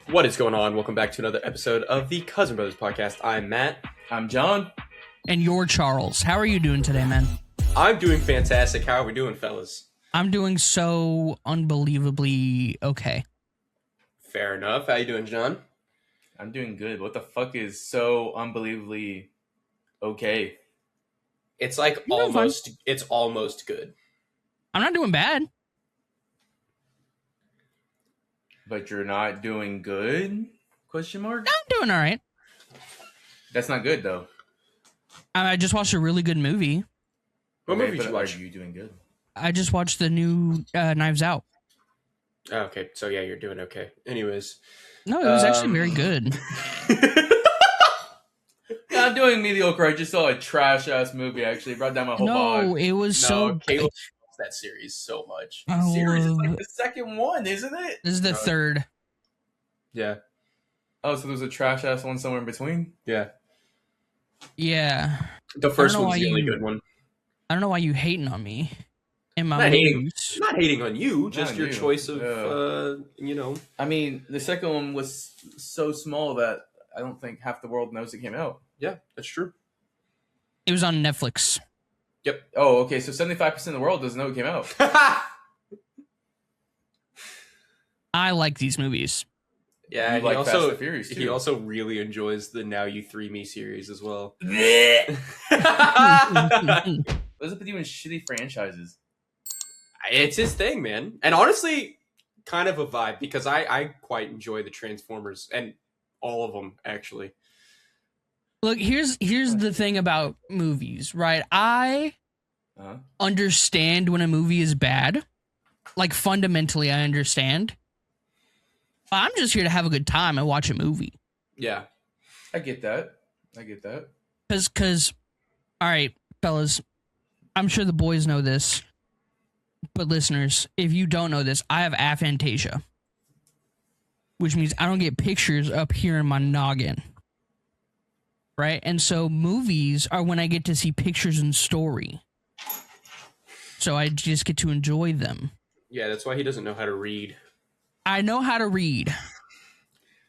What is going on? Welcome back to another episode of the Cousin Brothers Podcast. I'm Matt. I'm John. And you're Charles. How are you doing today, man? I'm doing fantastic. How are we doing, fellas? I'm doing so unbelievably okay. Fair enough. How you doing, John? I'm doing good. What the fuck is so unbelievably okay? It's like it's almost good. I'm not doing bad. But you're not doing good? Question mark? I'm doing all right. That's not good, though. I just watched a really good movie. What Okay, movie did you but watch? Are you doing good? I just watched the new Knives Out. Oh, okay, so yeah, you're doing okay. Anyways. No, it was actually very good. Yeah, I'm doing mediocre. I just saw a trash-ass movie, actually. It brought down my whole No, vibe. it was so... Caleb loves that series so much. The series is like the second one, isn't it? This is the third. Yeah. Oh, so there's a trash-ass one somewhere in between? Yeah. Yeah. The first know one's why the only you- good one. I don't know why you hating on me. In my Not hating. movies. Not hating on you, just on your you. choice of, Yeah. I mean, the second one was so small that I don't think half the world knows it came out. Yeah, that's true. It was on Netflix. Oh, okay. So 75% of the world doesn't know it came out. I like these movies. Yeah, You he like Fast also and Furious, too. he also really enjoys the Now You 3 Me series as well. What's up with you in shitty franchises? It's his thing, man. And honestly, kind of a vibe because I quite enjoy the Transformers and all of them actually. Look, here's the thing about movies, right? I Uh-huh. understand when a movie is bad. Like, fundamentally, I understand. I'm just here to have a good time and watch a movie. Yeah. I get that. Because, all right, fellas, I'm sure the boys know this, but listeners, if you don't know this, I have aphantasia, which means I don't get pictures up here in my noggin. Right? And so movies are when I get to see pictures and story. So I just get to enjoy them. Yeah, that's why he doesn't know how to read. I know how to read.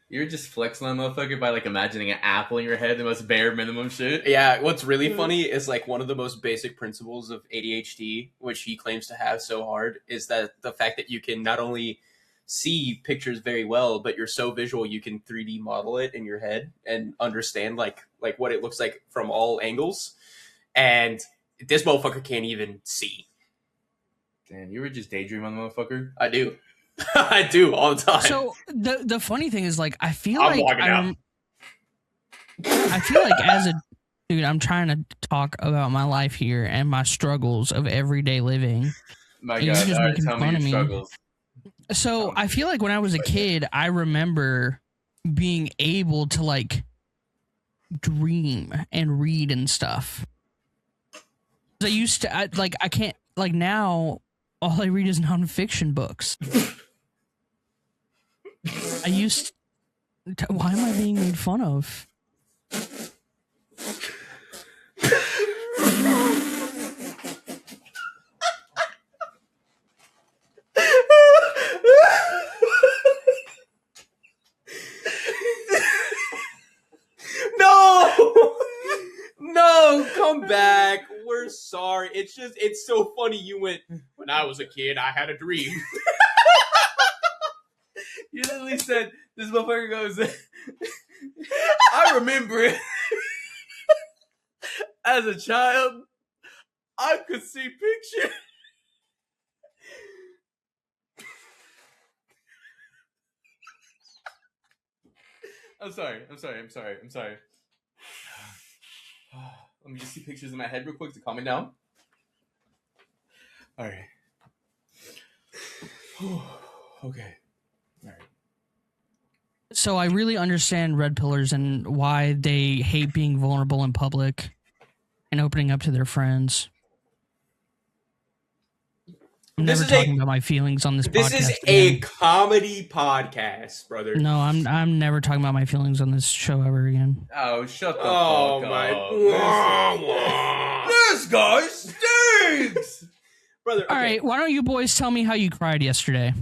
You're just flexing on motherfucker by like imagining an apple in your head, the most bare minimum shit. Yeah, what's really funny is like one of the most basic principles of ADHD, which he claims to have so hard, is that the fact that you can not only see pictures very well, but you're so visual you can 3D model it in your head and understand like what it looks like from all angles. And this motherfucker can't even see. Damn, you were just daydreaming on the motherfucker. I do. I do all the time. So the funny thing is, like, I feel I'm like walking out. I feel like as a dude, I'm trying to talk about my life here and my struggles of everyday living. My And you're God, just all right, making tell fun me of your me. struggles. So I feel like when I was a kid, I remember being able to like dream and read and stuff. I used to I can't, like, now all I read is nonfiction books. I used to, why am I being made fun of? No, come back. We're sorry. It's so funny you went, when I was a kid, I had a dream. You literally said, this motherfucker goes, I remember it. As a child, I could see pictures. I'm sorry. Let me just see pictures in my head real quick to calm it down. All right. Okay. All right. So I really understand red pillars and why they hate being vulnerable in public and opening up to their friends. I'm This never is a- talking about my feelings on this This podcast. is a again. comedy podcast, brother. No, I'm never talking about my feelings on this show ever again. Oh, shut the Oh fuck my. up. This guy stinks! Brother, All right, why don't you boys tell me how you cried yesterday?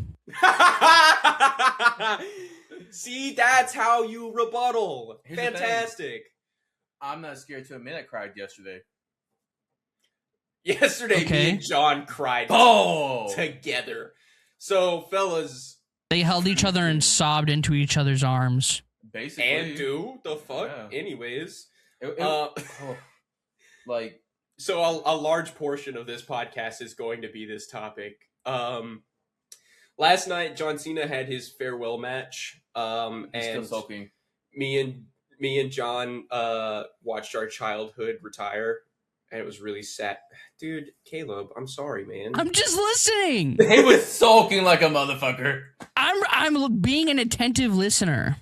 See, that's how you rebuttal. Here's Fantastic. I'm not scared to admit I cried yesterday. Yesterday, Okay. me and John cried together. So, fellas. They held each other and sobbed into each other's arms. Basically. And do the fuck? Yeah. Anyways. Like. So, a large portion of this podcast is going to be this topic. Last night, John Cena had his farewell match. He's and still sulking. Me and John watched our childhood retire. And it was really sad. Dude, Caleb, I'm sorry, man. I'm just listening. He was sulking like a motherfucker. I'm being an attentive listener.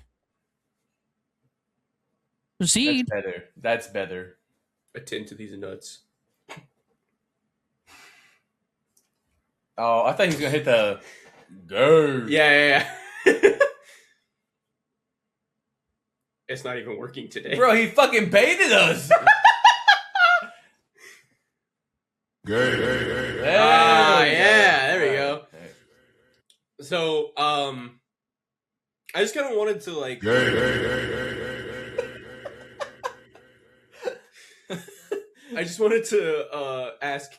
Proceed. That's better. Attend to these nuts. Oh, I thought he was gonna hit the go. Yeah. It's not even working today. Bro, he fucking baited us. There we go. So, I just kind of wanted to like. I just wanted to ask.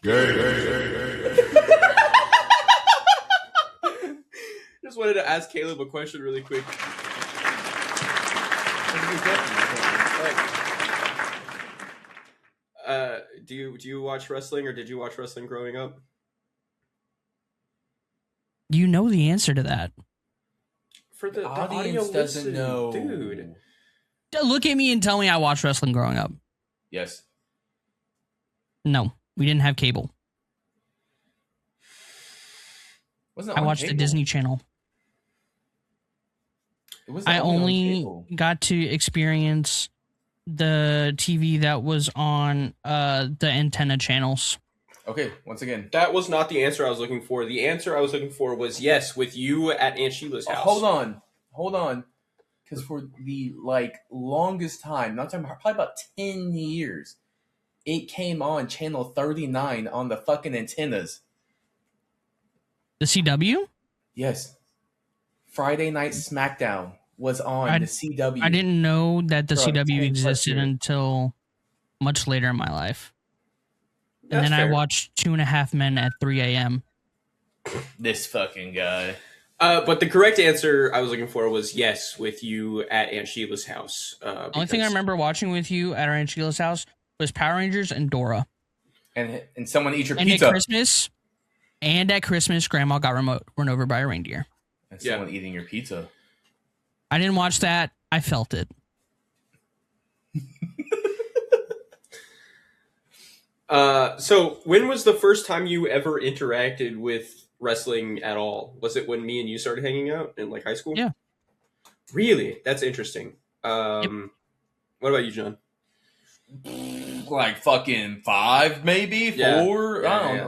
Just wanted to ask Caleb a question really quick. Do you watch wrestling, or did you watch wrestling growing up? You know the answer to that. For the audience doesn't know, dude. Look at me and tell me I watched wrestling growing up. Yes. No, we didn't have cable. I watched the Disney Channel. I only got to experience the TV that was on the antenna channels. Okay, once again. That was not the answer I was looking for. The answer I was looking for was yes, with you at Aunt Sheila's house. Hold on. Because for the longest time, not talking about, probably about 10 years, it came on channel 39 on the fucking antennas. The CW? Yes. Friday Night SmackDown was on the CW. I didn't know that the CW existed until much later in my life. And That's then fair. I watched 2.5 Men at 3 a.m. This fucking guy. But the correct answer I was looking for was yes, with you at Aunt Sheila's house. The only thing I remember watching with you at our Aunt Sheila's house was Power Rangers and Dora. And someone eat your and pizza. At Christmas, Grandma got run over by a reindeer. And someone eating your pizza. I didn't watch that. I felt it. So when was the first time you ever interacted with wrestling at all? Was it when me and you started hanging out in high school? Yeah. Really? That's interesting. Yep. What about you, John? Fucking 5, maybe 4. Yeah. I don't know.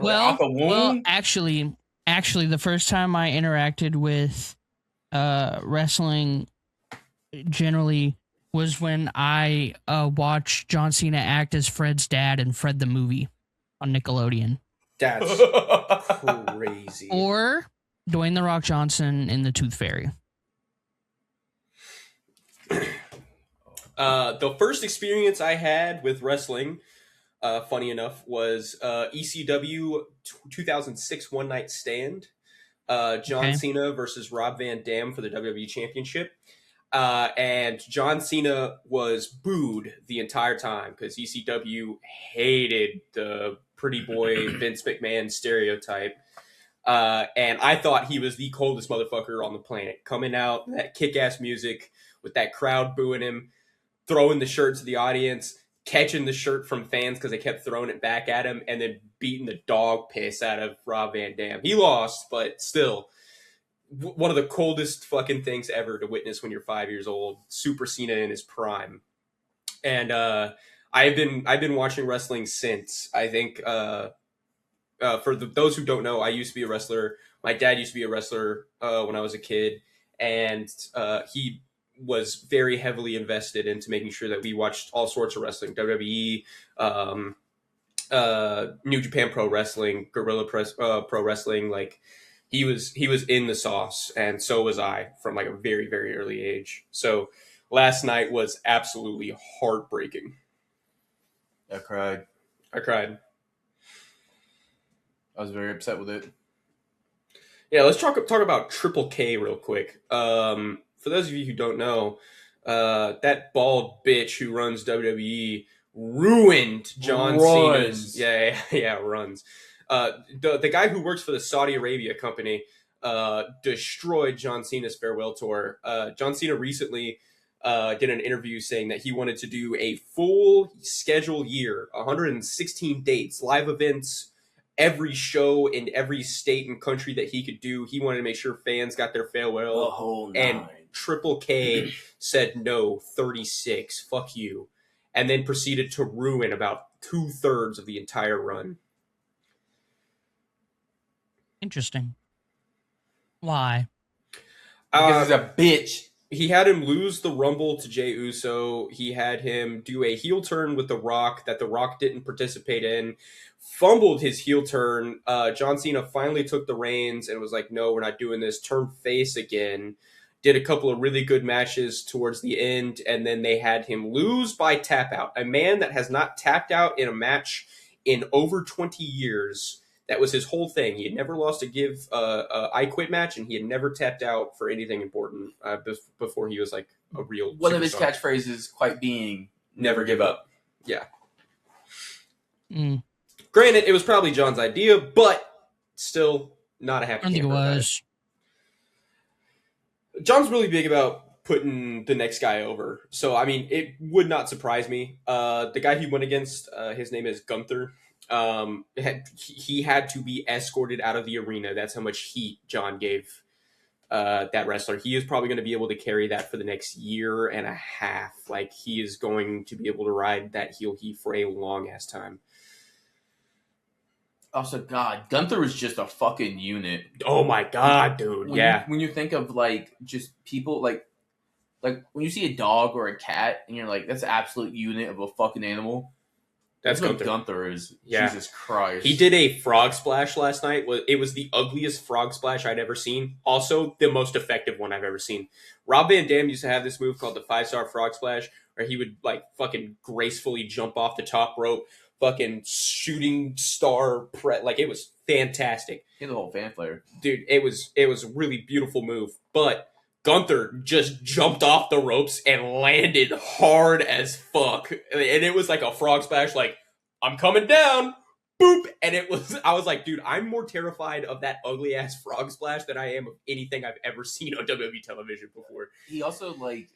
Well, actually, the first time I interacted with wrestling generally was when I watched John Cena act as Fred's dad in Fred the Movie on Nickelodeon. That's crazy. Or Dwayne The Rock Johnson in The Tooth Fairy. The first experience I had with wrestling, funny enough, was ECW 2006 One Night Stand. John Cena versus Rob Van Dam for the WWE Championship. And John Cena was booed the entire time because ECW hated the pretty boy Vince McMahon stereotype. And I thought he was the coldest motherfucker on the planet. Coming out, that kick-ass music with that crowd booing him, throwing the shirt to the audience, catching the shirt from fans because they kept throwing it back at him, and then beating the dog piss out of Rob Van Dam. He lost, but still, one of the coldest fucking things ever to witness when you're 5 years old. Super Cena in his prime. And I've been watching wrestling since. I think for those who don't know, I used to be a wrestler. My dad used to be a wrestler when I was a kid, and he was very heavily invested into making sure that we watched all sorts of wrestling, WWE, New Japan Pro Wrestling, Guerrilla Pro Wrestling, he was in the sauce, and so was I from like a very very early age. So last night was absolutely heartbreaking. I cried. I cried. I was very upset with it. Yeah, let's talk about Triple K real quick. For those of you who don't know, that bald bitch who runs WWE ruined John Cena's. Yeah, runs. The guy who works for the Saudi Arabia company destroyed John Cena's farewell tour. John Cena recently did an interview saying that he wanted to do a full schedule year, 116 dates, live events, every show in every state and country that he could do. He wanted to make sure fans got their farewell. The whole nine. And Triple K said no, 36, fuck you. And then proceeded to ruin about 2/3 of the entire run. Interesting. Why? Because he's a bitch. He had him lose the Rumble to Jey Uso. He had him do a heel turn with The Rock that The Rock didn't participate in. Fumbled his heel turn. John Cena finally took the reins and was like, no, we're not doing this. Turned face again. Did a couple of really good matches towards the end, and then they had him lose by tap out. A man that has not tapped out in a match in over 20 years. That was his whole thing. He had never lost a I Quit match, and he had never tapped out for anything important before he was like a real One superstar. of his catchphrases quite being, never give up. Yeah. Mm, Granted, it was probably John's idea, but still not a I happy don't think it camper about was. it. John's really big about putting the next guy over. So, I mean, it would not surprise me. The guy he went against, his name is Gunther. He had to be escorted out of the arena. That's how much heat John gave that wrestler. He is probably going to be able to carry that for the next year and a half. Like, he is going to be able to ride that heel heat for a long ass time. Also, God, Gunther is just a fucking unit. Oh my god, dude! When you think of like just people like when you see a dog or a cat and you're like, that's an absolute unit of a fucking animal. That's what Gunther. Gunther is. Yeah. Jesus Christ. He did a frog splash last night. It was the ugliest frog splash I'd ever seen. Also, the most effective one I've ever seen. Rob Van Dam used to have this move called the 5-star frog splash, where he would like fucking gracefully jump off the top rope, fucking shooting star like it was fantastic. He had the whole fanfare. Dude, it was a really beautiful move. But Gunther just jumped off the ropes and landed hard as fuck. And it was like a frog splash, like, I'm coming down, boop. And I was like, dude, I'm more terrified of that ugly ass frog splash than I am of anything I've ever seen on WWE television before. He also, like,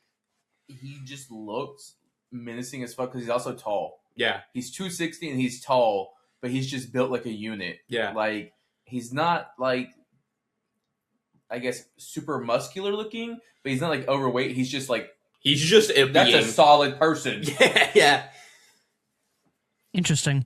he just looks menacing as fuck because he's also tall. Yeah. He's 260 and he's tall, but he's just built like a unit. Yeah. Like, he's not, like, I guess, super muscular looking, but he's not, like, overweight. He's just, like... He's just a That's being. a solid person. Yeah. Interesting.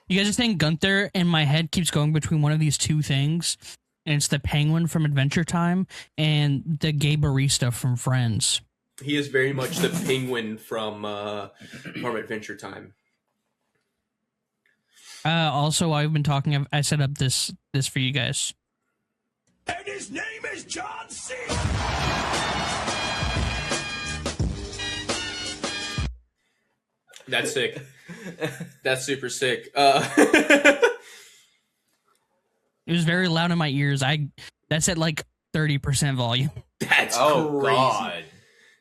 You guys just think Gunther in my head keeps going between one of these two things, and it's the penguin from Adventure Time and the gay barista from Friends. He is very much the penguin from Adventure Time. Also, while I've been talking, I set up this for you guys. And his name is John Cena. That's sick. That's super sick. It was very loud in my ears. That's at like 30% volume. That's Oh, crazy. God.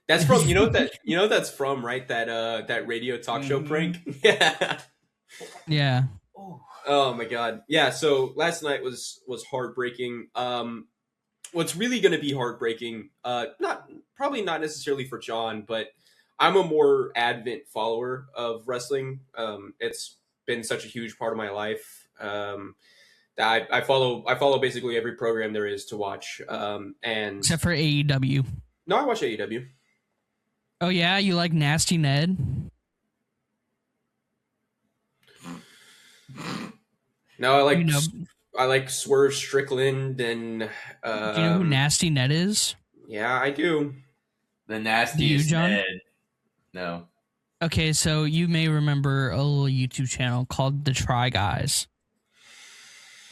That's from you know what that's from, right? That radio talk show prank. Yeah. Yeah. Oh my god. Yeah. So last night was heartbreaking. What's really going to be heartbreaking? Probably not necessarily for John, but I'm a more avid follower of wrestling. It's been such a huge part of my life. That I follow basically every program there is to watch. And Except for AEW. no, I watch AEW. Oh yeah, you like Nasty Ned? No, I like You know- I like Swerve Strickland and Do you know who Nasty Ned is? yeah, I do. The nastiest John? Ned. No. Okay, so you may remember a little YouTube channel called The Try Guys.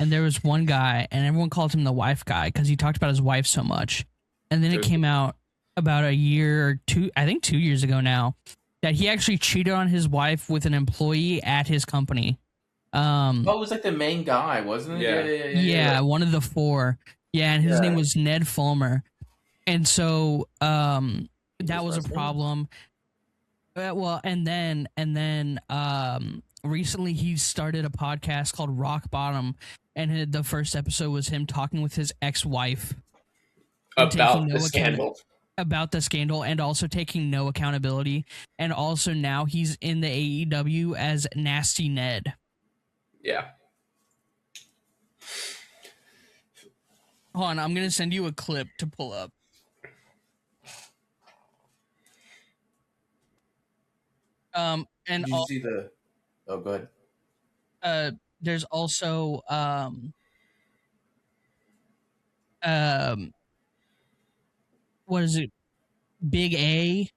and there was one guy, and everyone called him the wife guy because he talked about his wife so much. And then it came out about a year or two, I think 2 years ago now, that he actually cheated on his wife with an employee at his company. It was like the main guy, wasn't it? Yeah, one of the four. Yeah, and his name was Ned Fulmer. And so that was a problem. Well, and then recently he started a podcast called Rock Bottom, and the first episode was him talking with his ex-wife about the scandal. About the scandal, and also taking no accountability. And also now he's in the AEW as Nasty Ned. Yeah. Hold on, I'm gonna send you a clip to pull up. And Did you see the? Oh, go ahead. There's also what is it? Big A,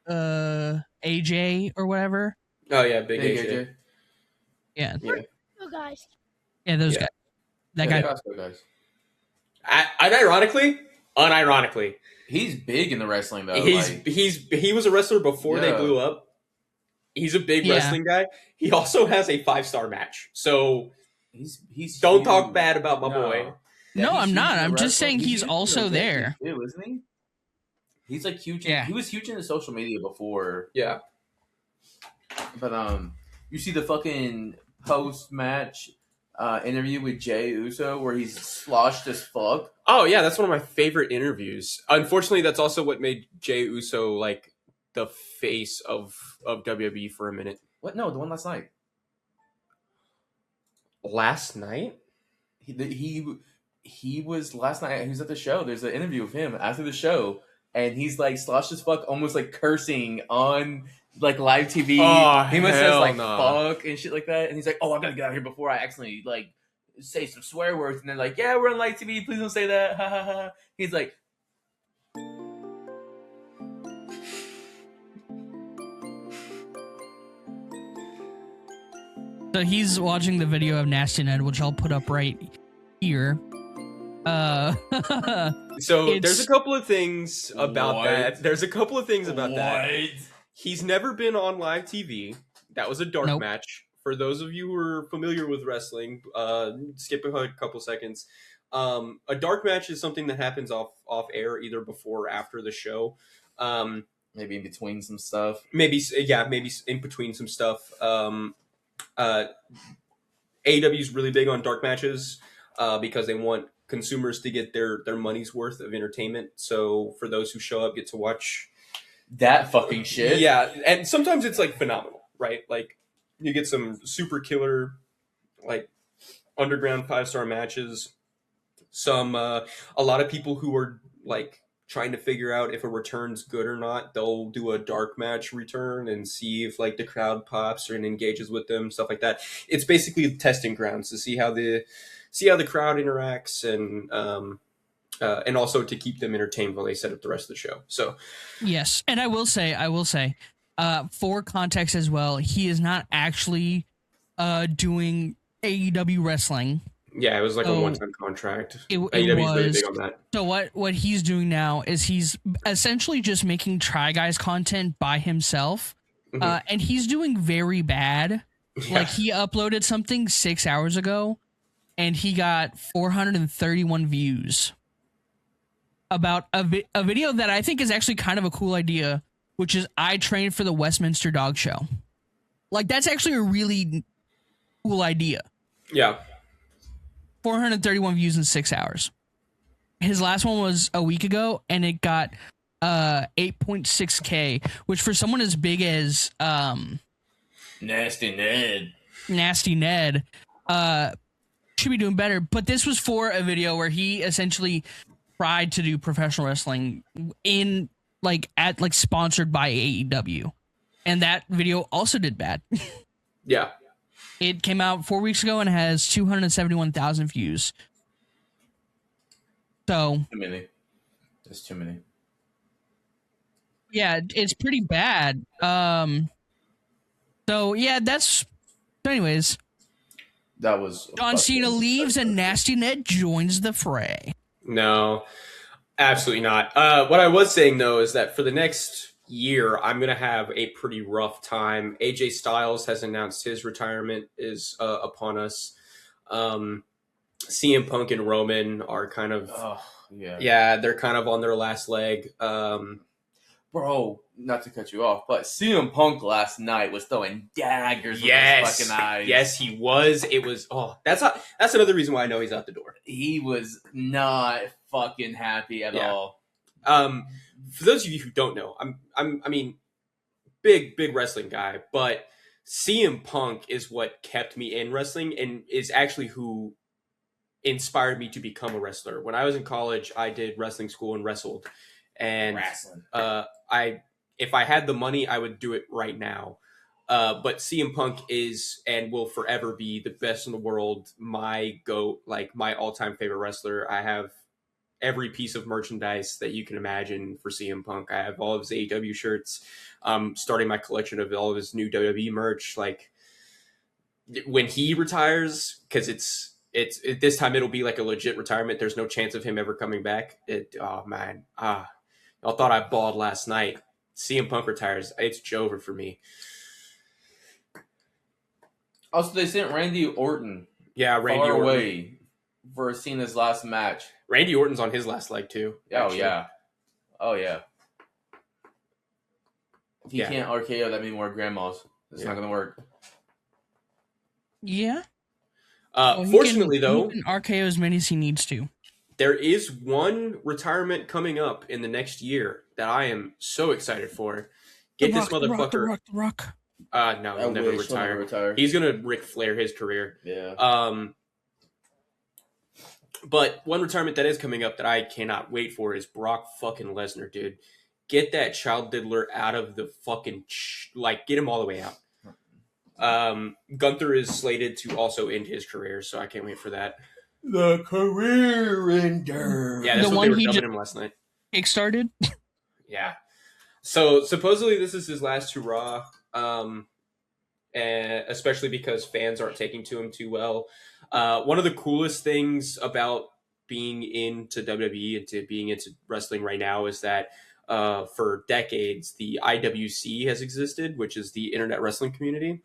AJ or whatever. Oh yeah, Big AJ. Yeah. Oh, guys. Yeah, those guys. That guy. Guys. Unironically, he's big in the wrestling though. He was a wrestler before they blew up. He's a big wrestling guy. He also has a 5-star match. So he's don't huge. talk bad about my boy. No, I'm not. I'm just saying he's also there. Too, isn't he? He's like huge. Yeah. He was huge in the social media before. Yeah. But you see the fucking post match interview with Jey Uso where he's sloshed as fuck. Oh yeah, that's one of my favorite interviews. Unfortunately, that's also what made Jey Uso like the face of WWE for a minute. What? No, the one last night. Last night? He was last night. He was at the show. There's an interview of him after the show, and he's like sloshed as fuck, almost like cursing on like live TV. Oh, he must says like no. fuck and shit like that, and he's like, "Oh, I gotta get out of here before I accidentally like say some swear words." And they're like, "Yeah, we're on live TV. Please don't say that." Ha ha ha. He's like. So he's watching the video of Nasty Ned, which I'll put up right here. So there's a couple of things about What? that. There's a couple of things about that. What? He's never been on live TV. That was a dark Nope. match. For those of you who are familiar with wrestling, skip a couple seconds. A dark match is something that happens off air, either before or after the show. Maybe in between some stuff. Maybe in between some stuff. AEW's really big on dark matches because they want consumers to get their money's worth of entertainment. So for those who show up, get to watch That fucking shit. Yeah, and sometimes it's like phenomenal, right? Like you get some super killer, like underground 5-star matches. Some a lot of people who are like trying to figure out if a return's good or not, they'll do a dark match return and see if like the crowd pops or engages with them, stuff like that. It's basically testing grounds to see how the crowd interacts and also to keep them entertained while they set up the rest of the show. So Yes, and I will say, for context as well, he is not actually doing AEW wrestling. yeah, it was like a one-time contract. It AEW's really was. big on that. So what he's doing now is he's essentially just making Try Guys content by himself, Mhm. and he's doing very bad. Yeah. Like he uploaded something 6 hours ago, and he got 431 views about a video that I think is actually kind of a cool idea, which is I trained for the Westminster Dog Show. Like that's actually a really cool idea. Yeah. 431 views in 6 hours. His last one was a week ago, and it got 8.6K, which for someone as big as Nasty Ned. Nasty Ned should be doing better. But this was for a video where he essentially tried to do professional wrestling in sponsored by AEW, and that video also did bad. Yeah. It came out 4 weeks ago and has 271,000 views. So Too many. There's too many. yeah, it's pretty bad. So yeah, that's. Anyways, That was John Cena fucking- leaves and Nasty Ned joins the fray. No, absolutely not. What I was saying though is that for the next year, I'm gonna have a pretty rough time. AJ Styles has announced his retirement is upon us. CM Punk and Roman are kind of yeah. they're kind of on their last leg. Bro, not to cut you off, but CM Punk last night was throwing daggers with his fucking eyes. Yes, he was. It was. Oh, that's another reason why I know he's out the door. He was not fucking happy at Yeah. all. For those of you who don't know, I mean, big wrestling guy, but CM Punk is what kept me in wrestling and is actually who inspired me to become a wrestler. When I was in college, I did wrestling school and wrestled, and Wrestling. if I had the money, I would do it right now. But CM Punk is and will forever be the best in the world. My GOAT, like my all-time favorite wrestler. I have every piece of merchandise that you can imagine for CM Punk. I have all of his AEW shirts. Starting my collection of all of his new WWE merch. Like when he retires, because it's this time it'll be like a legit retirement. There's no chance of him ever coming back. Y'all thought I bawled last night. CM Punk retires. It's over for me. Also, they sent Randy Orton Yeah, Randy far Orton. away for Cena's last match. Randy Orton's on his last leg too. Oh actually. yeah. Oh yeah. If he Yeah. can't RKO that many more grandmas, it's Yeah. not gonna work. Yeah. Well, he Fortunately, can, though, he can RKO as many as he needs to. there is one retirement coming up in the next year that I am so excited for. Get this motherfucker. The Rock. No, he'll never wish he'll never retire. retire. He's gonna Ric Flair his career. Yeah. But one retirement that is coming up that I cannot wait for is Brock fucking Lesnar, dude. Get that child diddler out of the fucking get him all the way out. Gunther is slated to also end his career, so I can't wait for that. The career ender. Yeah, that's The what one they were he dubbing just- him last night. Kickstarted. Yeah. So supposedly this is his last hurrah, and especially because fans aren't taking to him too well. One of the coolest things about being into WWE and to being into wrestling right now is that for decades the IWC has existed, which is the Internet Wrestling Community.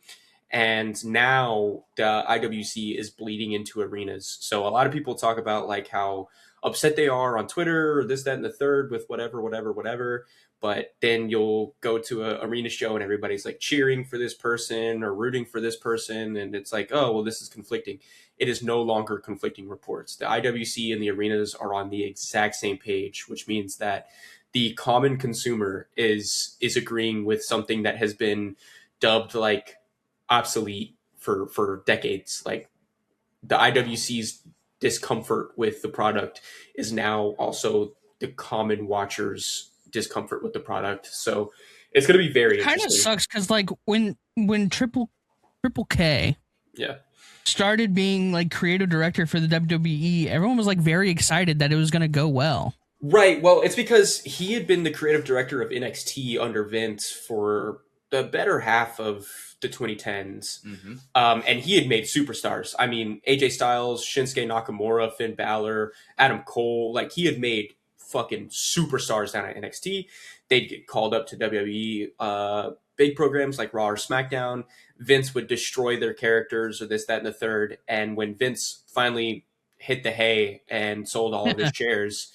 And now the IWC is bleeding into arenas. So a lot of people talk about like how upset they are on Twitter or this, that, and the third with whatever. But then you'll go to an arena show and everybody's like cheering for this person or rooting for this person. And it's like, oh, well, this is conflicting. It is no longer conflicting reports. The IWC and the arenas are on the exact same page, which means that the common consumer is agreeing with something that has been dubbed like obsolete for decades. Like the IWC's discomfort with the product is now also the common watchers' discomfort with the product. So it's going to be very Kind of interesting. sucks because like when Triple K Yeah. started being like creative director for the WWE, everyone was like very excited that it was going to go well. Right. Well, it's because he had been the creative director of NXT under Vince for the better half of the 2010s. Mm-hmm. And he had made superstars. I mean, AJ Styles, Shinsuke Nakamura, Finn Balor, Adam Cole. Like, he had made fucking superstars down at NXT. They'd get called up to WWE big programs like Raw or SmackDown. Vince would destroy their characters or this, that, and the third. And when Vince finally hit the hay and sold all of his shares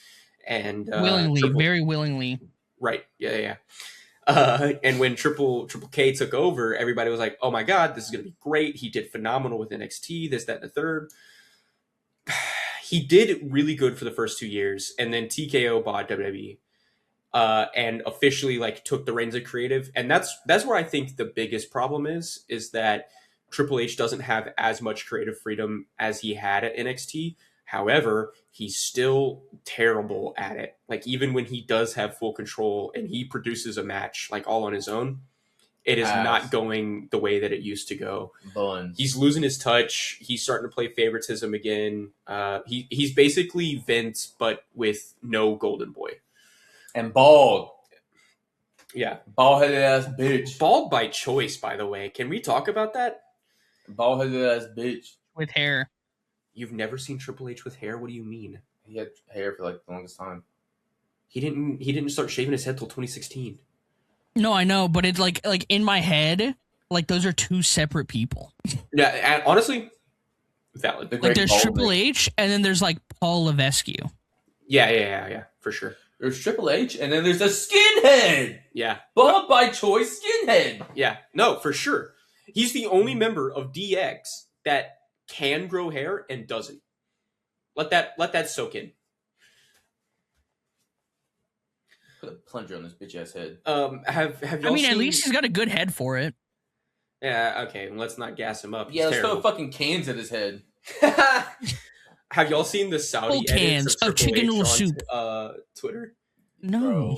and Willingly, very willingly. Right. Yeah. And when Triple K took over, everybody was like, oh my God, this is going to be great. He did phenomenal with NXT, this, that, and the third. He did really good for the first 2 years. And then TKO bought WWE and officially like took the reins of creative. And that's where I think the biggest problem is that Triple H doesn't have as much creative freedom as he had at NXT. However, he's still terrible at it. Like, even when he does have full control and he produces a match like all on his own, it is not going the way that it used to go. Buns. He's losing his touch. He's starting to play favoritism again. He's basically Vince, but with no Golden Boy. And bald. Yeah. Bald-headed ass bitch. Bald by choice, by the way. Can we talk about that? Bald-headed ass bitch. with hair. You've never seen Triple H with hair? What do you mean? He had hair for like the longest time. He didn't start shaving his head till 2016. No, I know, but it's like in my head, like those are two separate people. Yeah, and honestly, valid. The Like Great there's Baldwin. Triple H, and then there's like Paul Levesque. Yeah, for sure. There's Triple H, and then there's a skinhead. Yeah, Bald by choice skinhead. yeah, no, for sure. He's the only member of DX that can grow hair and doesn't. Let that soak in. Put a plunger on this bitch ass head. Have y'all I mean, seen... at least he's got a good head for it. Yeah, okay, let's not gas him up. Yeah, He's let's throw terrible. fucking cans at his head. Have y'all seen the Saudi Full cans edits of Triple chicken noodle H on, soup. Twitter? No. Bro.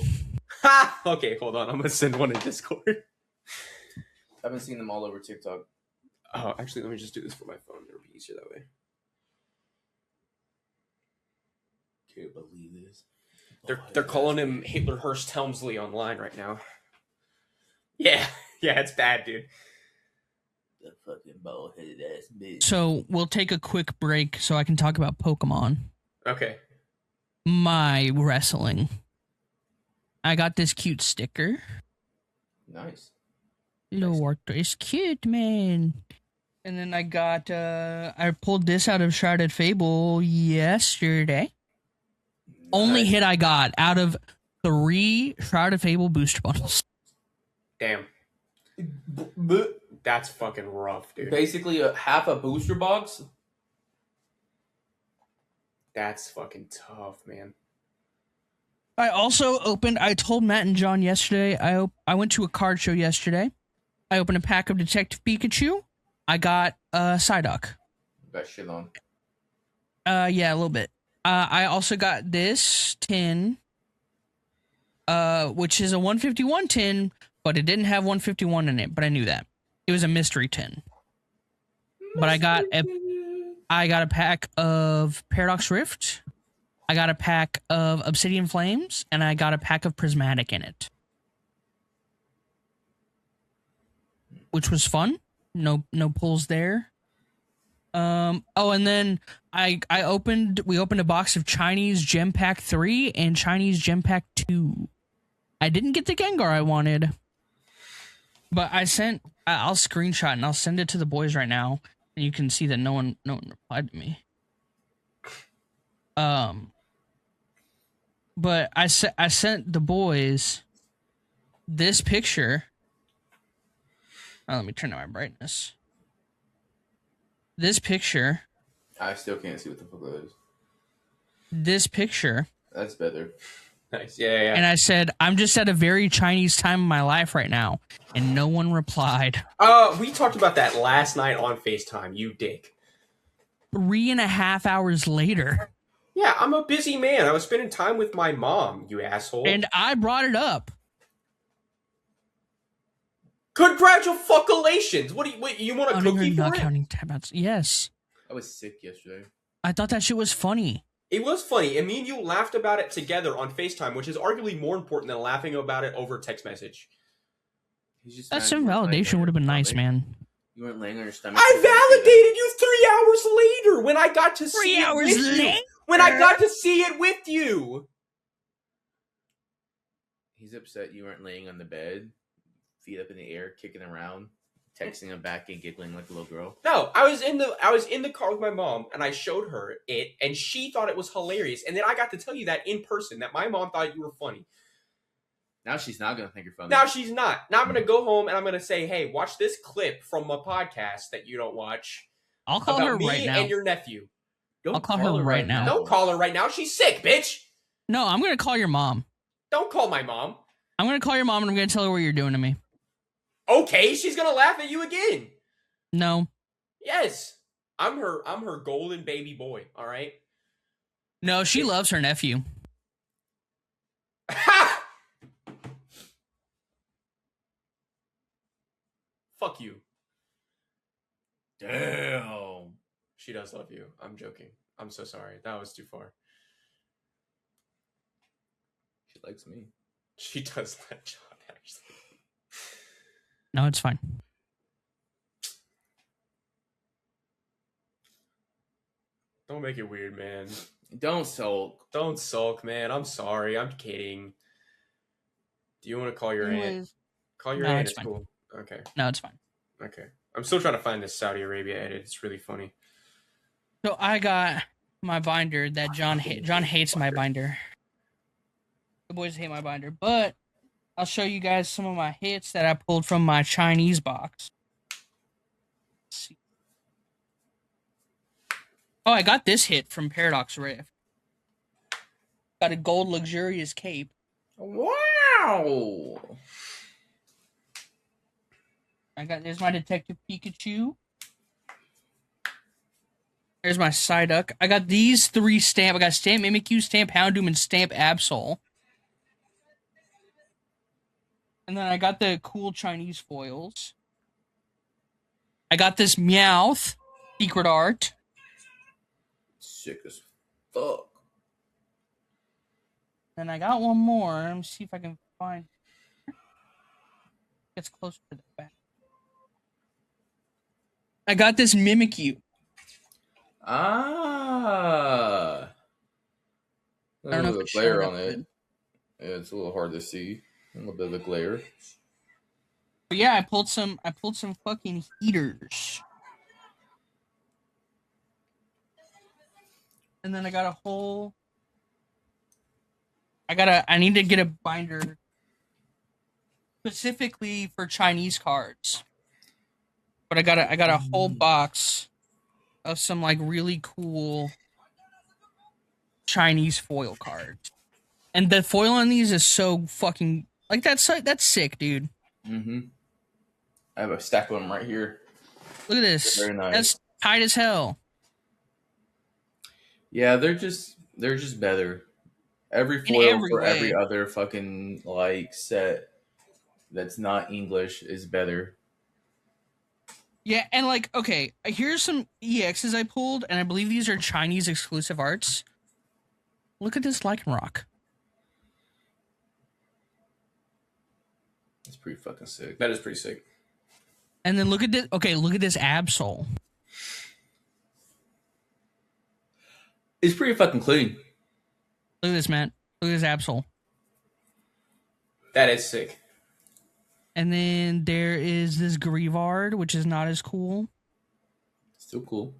Ha! Okay, hold on. I'm gonna send one in Discord. I've been seeing them all over TikTok. Oh, actually, let me just do this for my phone. It'll be easier that way. Can't believe this. They're calling him Hitler Hurst Helmsley online right now. Yeah, it's bad, dude. The fucking bald headed ass bitch. So we'll take a quick break so I can talk about Pokemon. Okay. My wrestling. I got this cute sticker. Nice. Lord, it's cute, man. And then I got, I pulled this out of Shrouded Fable yesterday. Only Nice. hit I got out of 3 Shrouded Fable booster bundles. Damn. That's fucking rough, dude. Basically, half a booster box. That's fucking tough, man. I also opened, I told Matt and John yesterday, I went to a card show yesterday. I opened a pack of Detective Pikachu. I got Psyduck. Got shit on. Yeah, a little bit. I also got this tin, which is a 151 tin, but it didn't have 151 in it, but I knew that. It was a mystery tin. But I got a pack of Paradox Rift. I got a pack of Obsidian Flames, and I got a pack of Prismatic in it. Which was fun. No pulls there. And then we opened a box of Chinese Gem Pack 3 and Chinese Gem Pack 2. I didn't get the Gengar I wanted. But I'll screenshot and I'll send it to the boys right now, and you can see that no one replied to me. But I sent the boys this picture. Oh, let me turn down my brightness. This picture. I still can't see what the fuck that is. This picture. That's better. Nice. Yeah. And I said, I'm just at a very Chinese time in my life right now. And no one replied. We talked about that last night on FaceTime, you dick. 3.5 hours later. Yeah, I'm a busy man. I was spending time with my mom, you asshole. And I brought it up. Congratulations! What you want a cookie for Not it? counting timeouts. Yes. I was sick yesterday. I thought that shit was funny. It was funny, and me and you laughed about it together on FaceTime, which is arguably more important than laughing about it over text message. He's just That mad some you weren't laying validation on would have your been nice, stomach. man. You weren't laying on your stomach. I validated you 3 hours later when I got to 3 see hours it with you. later? When I got to see it with you. He's upset you weren't laying on the bed, feet up in the air, kicking around, texting him back and giggling like a little girl. No, I was in the car with my mom, and I showed her it, and she thought it was hilarious. And then I got to tell you that in person, that my mom thought you were funny. Now she's not gonna think you're funny. Now she's not. Now I'm gonna go home and I'm gonna say, "Hey, watch this clip from a podcast that you don't watch I'll call about her me right now. and your nephew." Don't I'll call her right now. Don't call her right now. She's sick, bitch. No, I'm going to call your mom. Don't call my mom. I'm going to call your mom and I'm going to tell her what you're doing to me. Okay, she's gonna laugh at you again. No. Yes, I'm her golden baby boy. All right. No, she loves her nephew. Ha! Fuck you. Damn. She does love you. I'm joking. I'm so sorry. That was too far. She likes me. She does like John, actually. No, it's fine. Don't make it weird, man. Don't sulk. Don't sulk, man. I'm sorry. I'm kidding. Do you want to call your aunt? Anyways, Call your No, aunt. it's It's fine. cool. Okay. no, it's fine. Okay. I'm still trying to find this Saudi Arabia edit. It's really funny. So I got my binder that John hates my binder. The boys hate my binder, but I'll show you guys some of my hits that I pulled from my Chinese box. Let's see. Oh, I got this hit from Paradox Rift. Got a gold luxurious cape. Wow. There's my Detective Pikachu. There's my Psyduck. I got these 3 stamp. I got Stamp Mimikyu, Stamp Houndoom, and Stamp Absol. And then I got the cool Chinese foils. I got this Meowth Secret Art. Sick as fuck. Then I got one more. Let me see if I can find. Gets closer to the back. I got this Mimikyu. Ah. I don't know if There's it's a glare showing on up it. good. Yeah, it's a little hard to see. A little bit of a glare. But yeah, I pulled some fucking heaters. And then I got a whole I need to get a binder specifically for Chinese cards. But I got a whole box of some like really cool Chinese foil cards. And the foil on these is so fucking like that's sick, dude. Mm-hmm. I have a stack of them right here. Look at this. Very nice. That's tight as hell. Yeah, they're just better. Every In foil every for way. every other fucking like set that's not English is better. Yeah, and like, okay, here's some EXs I pulled, and I believe these are Chinese exclusive arts. Look at this Lycanroc. It's pretty fucking sick. That is pretty sick. And then look at this. Okay, look at this Absol. It's pretty fucking clean. Look at this, man. Look at this Absol. That is sick. And then there is this Grievard, which is not as cool. Still cool.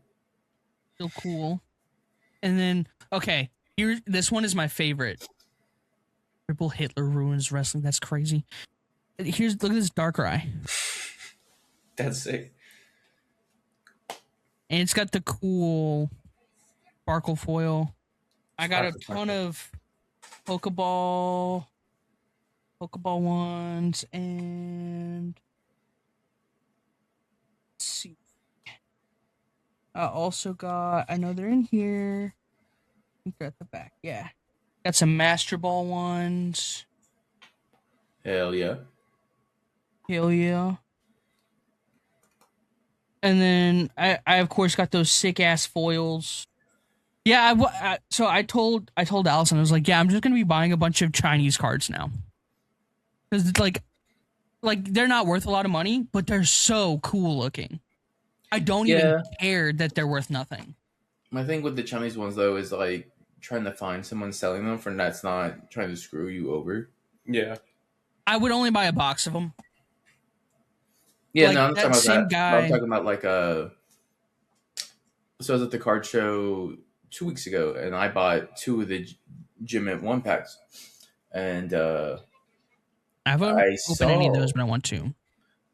Still cool. And then, okay, this one is my favorite. Triple Hitler ruins wrestling. That's crazy. Look at this Darkrai. That's sick. And it's got the cool sparkle foil. I got a ton of Pokeball ones, and let's see. I also got, I know they're in here. I think they're at the back. Yeah. Got some Master Ball ones. Hell yeah. Hell yeah. And then I of course got those sick ass foils. Yeah, so I told Allison, I was like, yeah, I'm just gonna be buying a bunch of Chinese cards now, because it's like they're not worth a lot of money, but they're so cool looking. I don't even care that they're worth nothing. My thing with the Chinese ones though is like trying to find someone selling them for that's not trying to screw you over. Yeah. I would only buy a box of them. Yeah, Like, no, I'm that talking about same that. guy- I'm talking about like so I was at the card show 2 weeks ago, and I bought 2 of the Gym Mint 1-packs, and I haven't I opened any of saw- those, but I want to.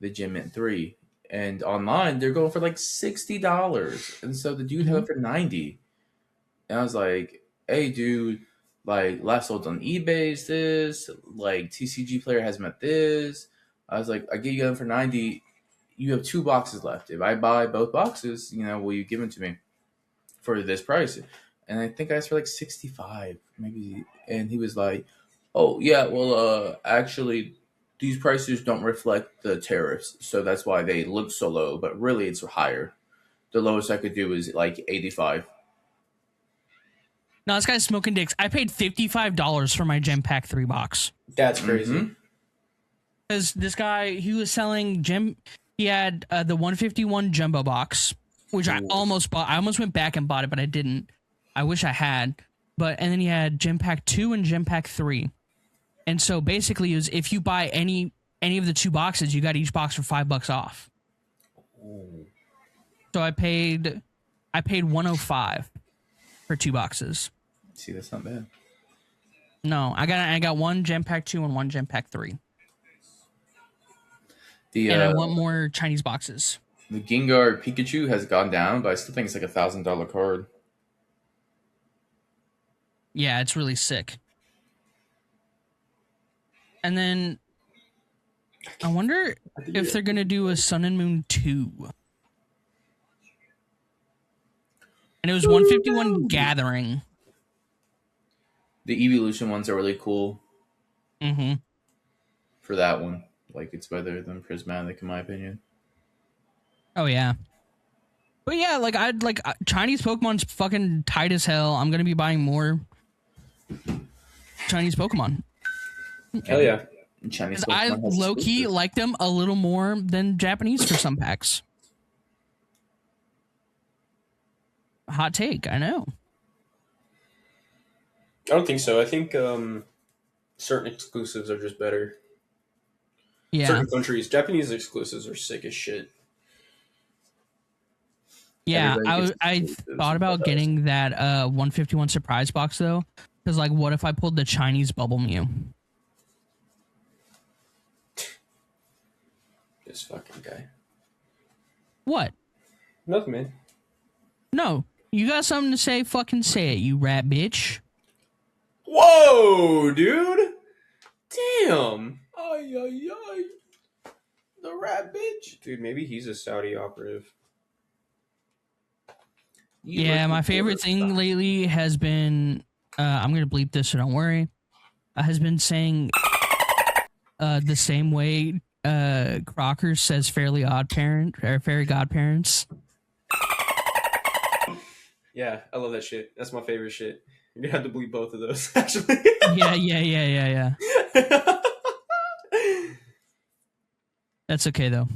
the Gym Mint 3, and online they're going for like $60, and so the dude had it for $90, and I was like, "Hey, dude, like last sold on eBay is this? Like TCG Player has them at this." I was like, "I give you them for $90. You have 2 boxes left. If I buy both boxes, will you give them to me for this price?" And I think I asked for like 65, maybe. And he was like, "Oh yeah, well, actually, these prices don't reflect the tariffs, so that's why they look so low. But really, it's higher. The lowest I could do is like 85." No, this guy's smoking dicks. I paid $55 for my Gem Pack 3 box. That's crazy. Mhm. Because this guy, he was selling he had the 151 jumbo box, which I Ooh. almost bought. I almost went back and bought it, but I didn't. I wish I had. But and then you had Gem Pack 2 and Gem Pack 3. And so basically it was if you buy any of the 2 boxes, you got each box for $5 off. Ooh. So I paid $105 for 2 boxes. See, that's not bad. No, I got one Gem Pack 2 and one Gem Pack 3. And I want more Chinese boxes. The Gengar Pikachu has gone down, but I still think it's like $1,000 card. Yeah, it's really sick. And then I wonder if they're going to do a Sun and Moon 2. And it was 151 Gathering. The Evolution ones are really cool Mm-hmm. for that one. Like, it's better than Prismatic, in my opinion. Oh, yeah. But yeah, like, Chinese Pokemon's fucking tight as hell. I'm going to be buying more Chinese Pokemon. Hell yeah. And Chinese 'Cause I Pokemon has low-key exclusives. like them a little more than Japanese for some packs. Hot take, I know. I don't think so. I think certain exclusives are just better. Yeah. Certain countries, Japanese exclusives are sick as shit. Yeah, Everybody gets I exclusives thought about with us. getting that 151 surprise box though, because like, what if I pulled the Chinese Bubble Mew? This fucking guy. What? Nothing, man. No, you got something to say? Fucking say it, you rat bitch. Whoa, dude! Damn! Ay, ay, ay. The rat bitch. Dude, maybe he's a Saudi operative. Yeah, my favorite thing lately has been I'm gonna bleep this, so don't worry. Has been saying the same way Crocker says Fairly Odd Parent or Fairy Godparents. Yeah, I love that shit. That's my favorite shit. You're gonna have to bleep both of those, actually. Yeah. That's okay though.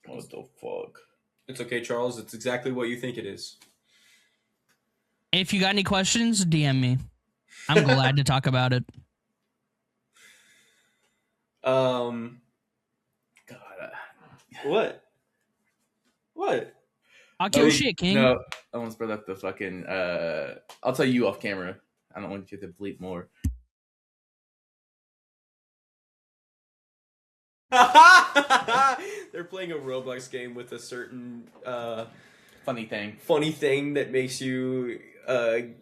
What the fuck? It's okay, Charles. It's exactly what you think it is. If you got any questions, DM me. I'm glad to talk about it. God. What? What? I'll kill shit, King. No, I almost brought up the fucking. I'll tell you off camera. I don't want you to bleep more. They're playing a Roblox game with a certain Funny thing. funny thing that makes you We'll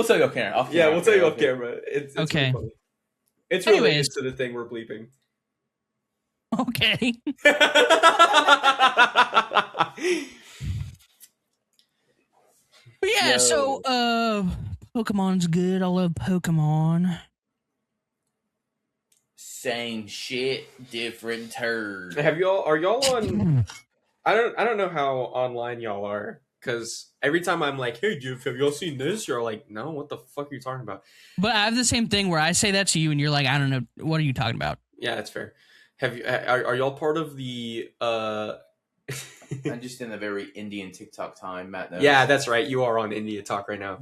tell you off camera. yeah, we'll tell you off camera. It's Okay. really funny. It's related Anyways. to the thing we're bleeping. Okay. But yeah, Yo. so Pokemon's good. I love Pokemon. Same shit, different turd. Are y'all on I don't know how online y'all are, because every time I'm like, hey Jeff, have y'all seen this? You're like, no, what the fuck are you talking about? But I have the same thing where I say that to you and you're like, I don't know, what are you talking about? Yeah, that's fair. Have you are y'all part of the I'm just in a very Indian TikTok time, Matt. Knows. Yeah, that's right. You are on India Talk right now.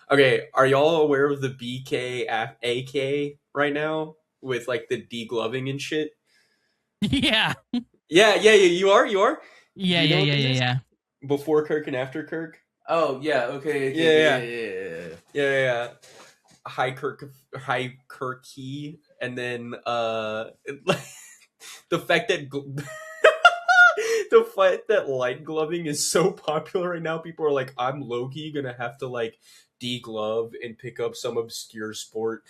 Okay, are y'all aware of the BK right now with like the degloving and shit? Yeah. Yeah. You are. Yeah, You know what it is? yeah. Before Kirk and after Kirk. Oh yeah. Okay. Yeah. High Kirky, and then the fact that the fact that light gloving is so popular right now. People are like, I'm low-key gonna have to like deglove and pick up some obscure sport,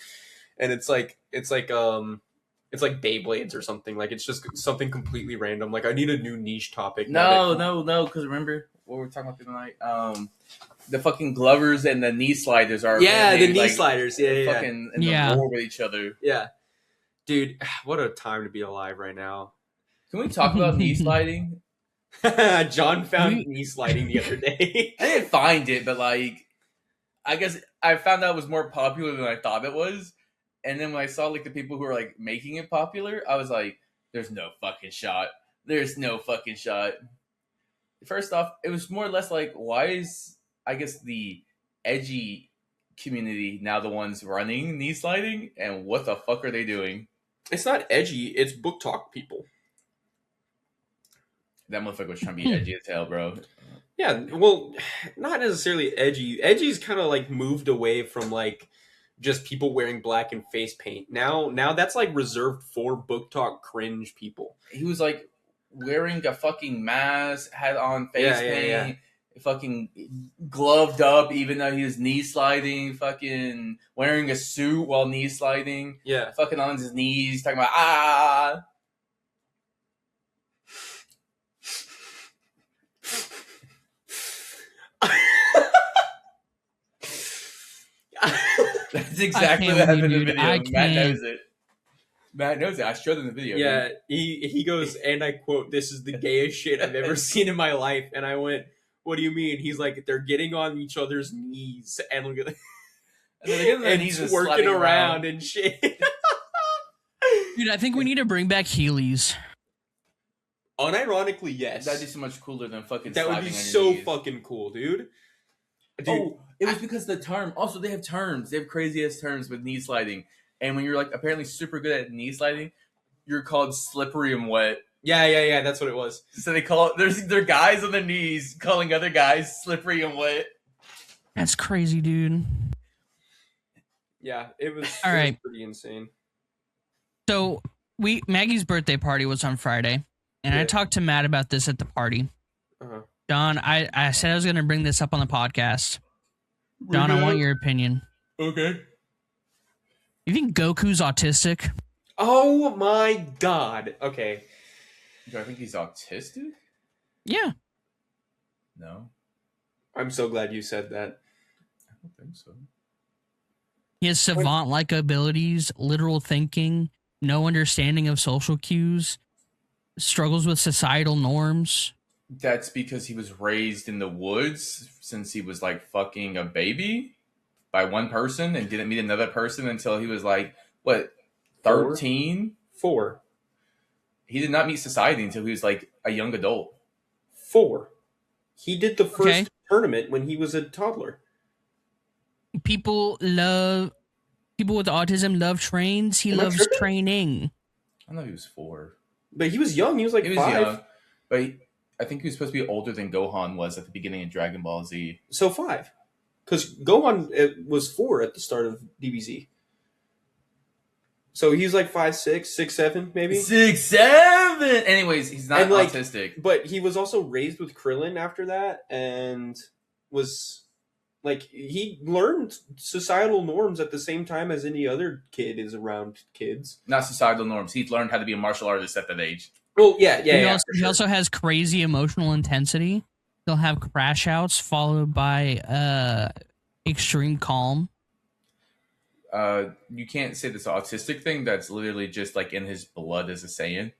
and it's like Beyblades or something. Like, it's just something completely random. Like, I need a new niche topic. No. Because remember what we were talking about the other night. The fucking Glovers and the knee sliders are The knee like, sliders. Yeah. fucking in Yeah. the war with each other. Yeah. Dude, what a time to be alive right now. Can we talk about knee sliding? John found knee sliding the other day. I didn't find it, but like, I guess I found out it was more popular than I thought it was. And then when I saw like the people who were like making it popular, I was like, "There's no fucking shot." There's no fucking shot. First off, it was more or less like, why is, I guess, the edgy community now the ones running knee sliding, and what the fuck are they doing? It's not edgy. It's book talk people. That motherfucker was trying to be edgy as hell, bro. Yeah, well, not necessarily edgy. Edgy's kind of like moved away from like just people wearing black and face paint. Now that's like reserved for book talk cringe people. He was like wearing a fucking mask, had on face paint, fucking gloved up, even though he was knee sliding, fucking wearing a suit while knee sliding, Yeah. fucking on his knees, talking about ah. That's exactly what happened in the video. Matt knows it. Matt knows it. I showed him the video. Yeah, dude. he goes, and I quote, "This is the gayest shit I've ever seen in my life." And I went, "What do you mean?" He's like, "They're getting on each other's knees and look at and he's working around and shit." Dude, I think we need to bring back Heelys. Unironically, yes. That'd be so much cooler than fucking. That would be sliding on your so knees. fucking cool, dude. Oh, it was because the term. Also, they have terms. They have crazy ass terms with knee sliding. And when you're like apparently super good at knee sliding, you're called slippery and wet. Yeah. That's what it was. So they call it. They're guys on their knees calling other guys slippery and wet. That's crazy, dude. Yeah, it was. All right. Pretty insane. So Maggie's birthday party was on Friday, and I Yeah. talked to Matt about this at the party. Uh-huh. John, I said I was going to bring this up on the podcast. John, I want your opinion. Okay. You think Goku's autistic? Oh my god. Okay. Do I think he's autistic? Yeah. No, I'm so glad you said that. I don't think so. He has savant-like abilities, literal thinking, no understanding of social cues, struggles with societal norms. That's because he was raised in the woods since he was like fucking a baby by one person and didn't meet another person until he was like, what, 13? 4. He did not meet society until he was like a young adult. 4. He did the first Okay. tournament when he was a toddler. People with autism love trains. He Am I loves tripping? training. I know he was 4. But he was young. He was like He was 5. young, but I think he was supposed to be older than Gohan was at the beginning of Dragon Ball Z. So 5. Because Gohan was 4 at the start of DBZ. So he's like 5, 6, 6, 7, maybe. 6, 7. Anyways, he's not And, like, autistic. But he was also raised with Krillin after that, and was like he learned societal norms at the same time as any other kid is around kids. Not societal norms. He learned how to be a martial artist at that age. Well, yeah. He also has crazy emotional intensity. He'll have crash outs followed by extreme calm. You can't say this autistic thing. That's literally just like in his blood as a Saiyan.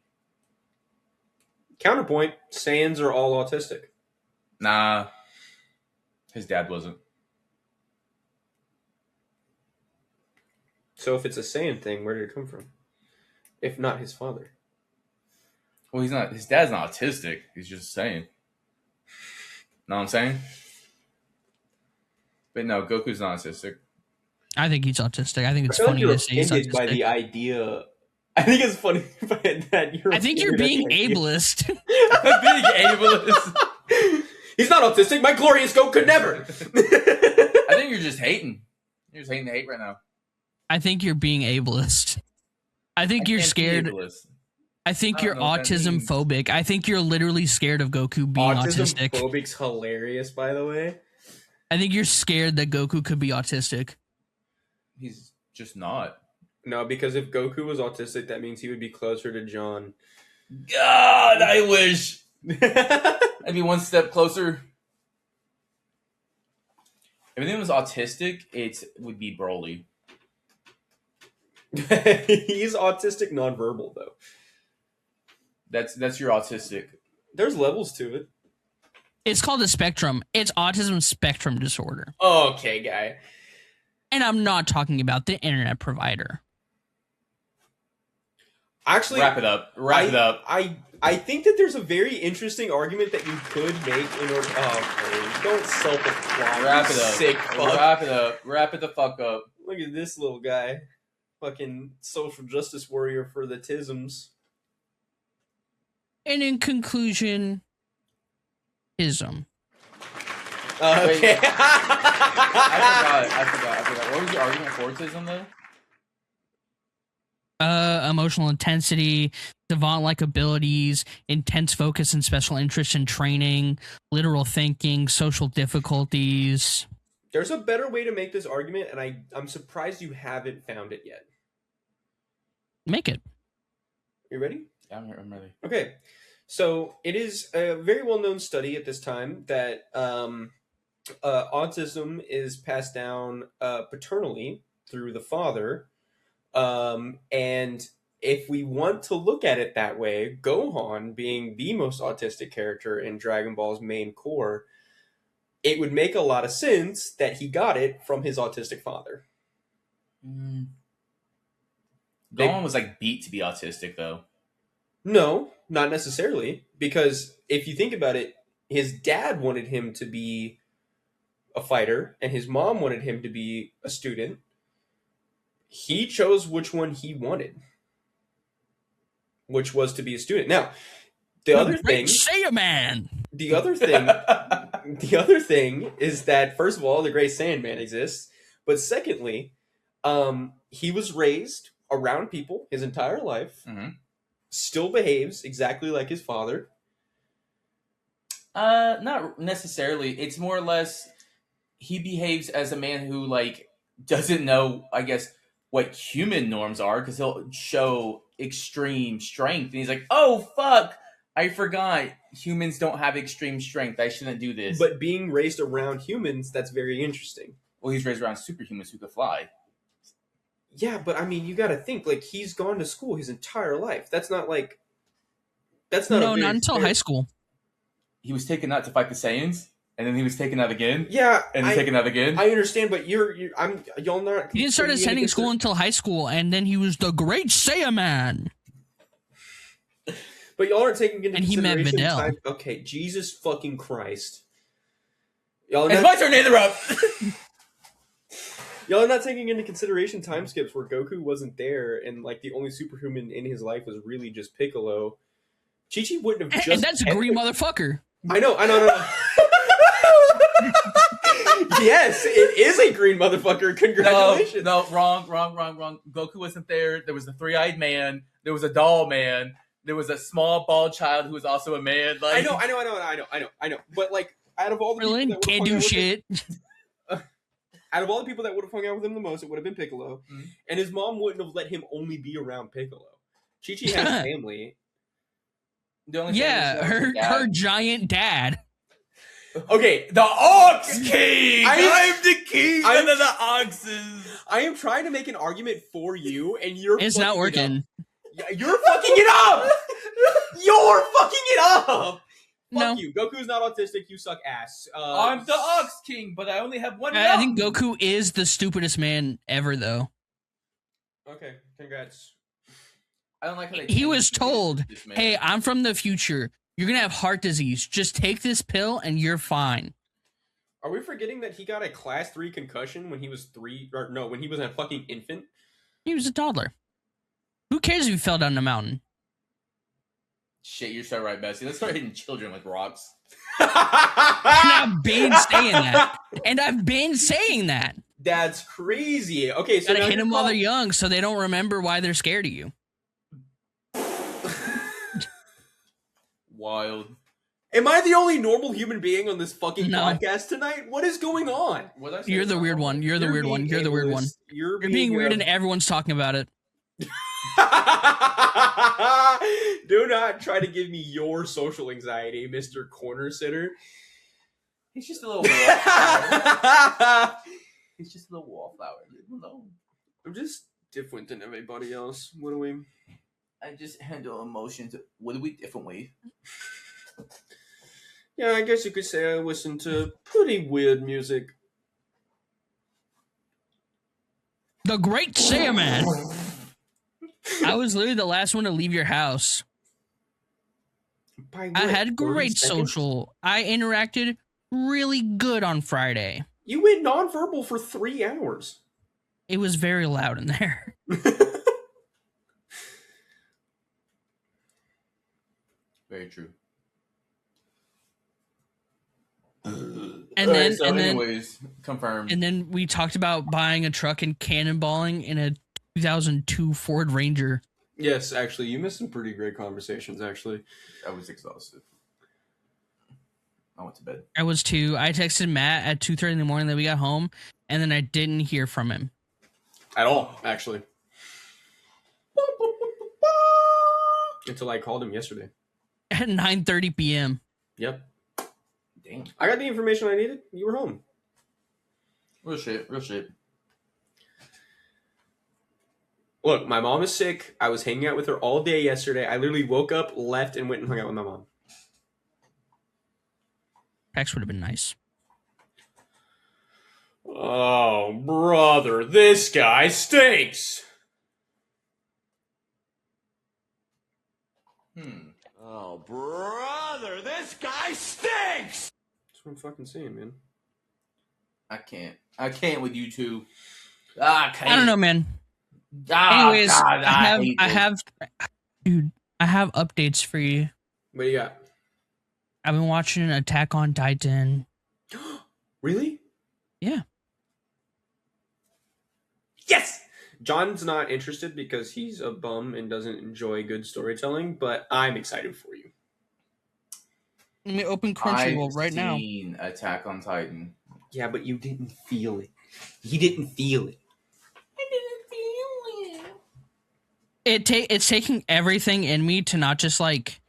Counterpoint: Saiyans are all autistic. Nah, his dad wasn't. So if it's a Saiyan thing, where did it come from? If not his father. Well, he's not. His dad's not autistic. He's just Saiyan. Know what I'm saying? But no, Goku's not autistic. I think he's autistic. I think it's I feel funny like you're to say he's offended by the autistic. idea. I think it's funny that you're. I think you're offended being at the idea. ableist. Being ableist. He's not autistic. My glorious goat could never. I think you're just hating. You're just hating the hate right now. I think you're being ableist. I think you're can't be scared. ableist. I think I you're don't know what that autism means. phobic. I think you're literally scared of Goku being autistic. Autism-phobic's hilarious, by the way. I think you're scared that Goku could be autistic. He's just not. No, because if Goku was autistic, that means he would be closer to John. God, I wish. Maybe one step closer. If anyone was autistic, it would be Broly. He's autistic nonverbal, though. That's your autistic. There's levels to it. It's called a spectrum. It's autism spectrum disorder. Okay, guy. And I'm not talking about the internet provider. Actually, Wrap it up. Wrap it up. I I think that there's a very interesting argument that you could make in order. Oh, don't self-apply. Wrap it up. Sick fuck. Wrap it up. Wrap it the fuck up. Look at this little guy. Fucking social justice warrior for the tisms. And in conclusion, ism. Okay. I forgot. What was the argument for autism, though? Emotional intensity, savant-like abilities, intense focus and special interest in training, literal thinking, social difficulties. There's a better way to make this argument, and I'm surprised you haven't found it yet. Make it. You ready? Yeah, I'm ready. Okay. So it is a very well-known study at this time that autism is passed down paternally through the father. And if we want to look at it that way, Gohan being the most autistic character in Dragon Ball's main core, it would make a lot of sense that he got it from his autistic father. Gohan was like beat to be autistic, though. No, not necessarily. Because if you think about it, his dad wanted him to be a fighter, and his mom wanted him to be a student. He chose which one he wanted, which was to be a student. Now, the other thing is that, first of all, the Great Saiyaman exists, but secondly, he was raised around people his entire life, still behaves exactly like his father. Not necessarily. It's more or less he behaves as a man who like doesn't know, I guess, what human norms are, because he'll show extreme strength, and he's like, "Oh fuck, I forgot humans don't have extreme strength. I shouldn't do this." But being raised around humans, that's very interesting. Well, he's raised around superhumans who could fly. Yeah, but I mean, you got to think, like, he's gone to school his entire life. That's not like not until high school. He was taken out to fight the Saiyans, and then he was taken out again. Yeah, and then taken out again. I understand, but y'all not. He didn't start attending school until high school, and then he was the Great Saiyaman. But y'all aren't taking into consideration. And he met Videl. Okay, Jesus fucking Christ. It's my turn to interrupt. Y'all are not taking into consideration time skips where Goku wasn't there, and like the only superhuman in his life was really just Piccolo. Chi-Chi wouldn't have just. And that's a green motherfucker. I know. Yes, it is a green motherfucker. Congratulations. No, wrong. Goku wasn't there. There was a three-eyed man. There was a doll man. There was a small bald child who was also a man. Like, I know. But like, out of all the people that can't do shit. Out of all the people that would have hung out with him the most, it would have been Piccolo. And his mom wouldn't have let him only be around Piccolo. Chi-Chi has family. Her giant dad. Okay, the Ox King! I'm the king of the Oxes! I am trying to make an argument for you, and you're It's not working. You're fucking it up! You're fucking it up! No. Fuck you. Goku's not autistic. You suck ass. I'm the Ox King, but I only have one I think Goku is the stupidest man ever, though. Okay, congrats. I don't like how he was told, "Hey, I'm from the future. You're gonna have heart disease. Just take this pill and you're fine." Are we forgetting that he got a class 3 concussion when he was 3? Or no, when he was a fucking infant? He was a toddler. Who cares if he fell down the mountain? Shit, you're so right, Bessie. Let's start hitting children with rocks. And I've been saying that. That's crazy. Okay, so gotta hit them while they're young so they don't remember why they're scared of you. Wild. Am I the only normal human being on this fucking podcast tonight? What is going on? You're the weird one. You're the weird one. You're the weird one. You're being weird and everyone's talking about it. Do not try to give me your social anxiety, Mr. Corner Sitter. He's just a little wallflower. He's just a little wallflower. Leave him alone. I'm just different than everybody else. What do we? I just handle emotions. What do we differently? Yeah, I guess you could say I listen to pretty weird music. The Great Saiyaman. I was literally the last one to leave your house. By I what, had 30 great seconds? social. I interacted really good on Friday. You went nonverbal for 3 hours. It was very loud in there. Very true. And Alright, then anyways, confirmed. and then we talked about buying a truck and cannonballing in a 2002 Ford Ranger. Yes, actually, you missed some pretty great conversations, actually. I was exhausted. I went to bed. I was too. I texted Matt at 2:30 in the morning that we got home, and then I didn't hear from him. At all, actually. Until I called him yesterday. At 9:30 p.m. Yep. Damn. I got the information I needed. You were home. Real shit. Real shit. Look, my mom is sick. I was hanging out with her all day yesterday. I literally woke up, left, and went and hung out with my mom. Text would have been nice. Oh, brother, this guy stinks. Oh, brother, this guy stinks! That's what I'm fucking saying, man. I can't with you two. I can't. I don't know, man. Anyways, I have, dude, I have updates for you. What do you got? I've been watching Attack on Titan. Really? Yeah. Yes! John's not interested because he's a bum and doesn't enjoy good storytelling, but I'm excited for you. Let me open Crunchyroll right now. I've seen Attack on Titan. Yeah, but you didn't feel it. He didn't feel it. It's taking everything in me to not just like,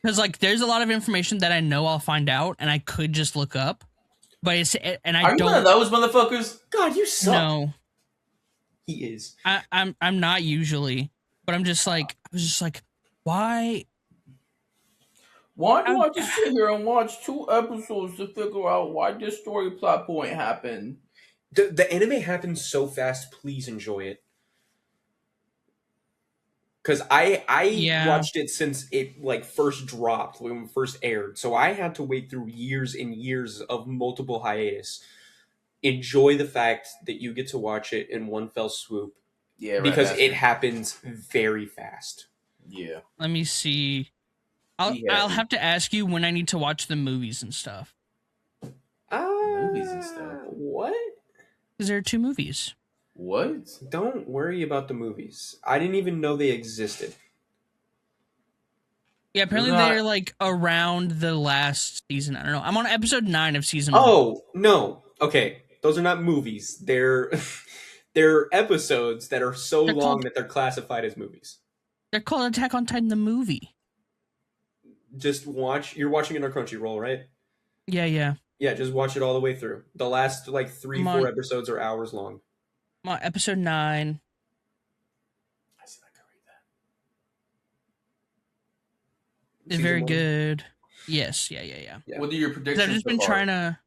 because like there's a lot of information that I know I'll find out and I could just look up, but it's and I Are you one of don't those motherfuckers? God, you suck. know. He is. I'm not usually, but I'm just like I was just like, why? Why do I just sit here and watch 2 episodes to figure out why this story plot point happened? The anime happens so fast. Please enjoy it. Because I Yeah. watched it since it like first dropped, when it first aired. So I had to wait through years and years of multiple hiatus. Enjoy the fact that you get to watch it in one fell swoop. Yeah, right. Because it happens very fast. Yeah. Let me see. I'll have to ask you when I need to watch the movies and stuff. Movies and stuff. What? Because there are 2 movies. What? Don't worry about the movies. I didn't even know they existed. Yeah, apparently Not- they're like around the last season. I don't know. I'm on episode 9 of season 1. Oh, no. Okay. Those are not movies. They're they're episodes that are so They're long called- that they're classified as movies. They're called Attack on Titan the movie. Just watch. You're watching it on Crunchyroll, right? Yeah. Yeah, just watch it all the way through. The last like 3, Come 4 on. episodes are hours long. I'm on episode 9. I said I could read that. It's Season very 1? good. Yes. Yeah. Yeah. What are your 'Cause predictions? I've just so been far? trying to.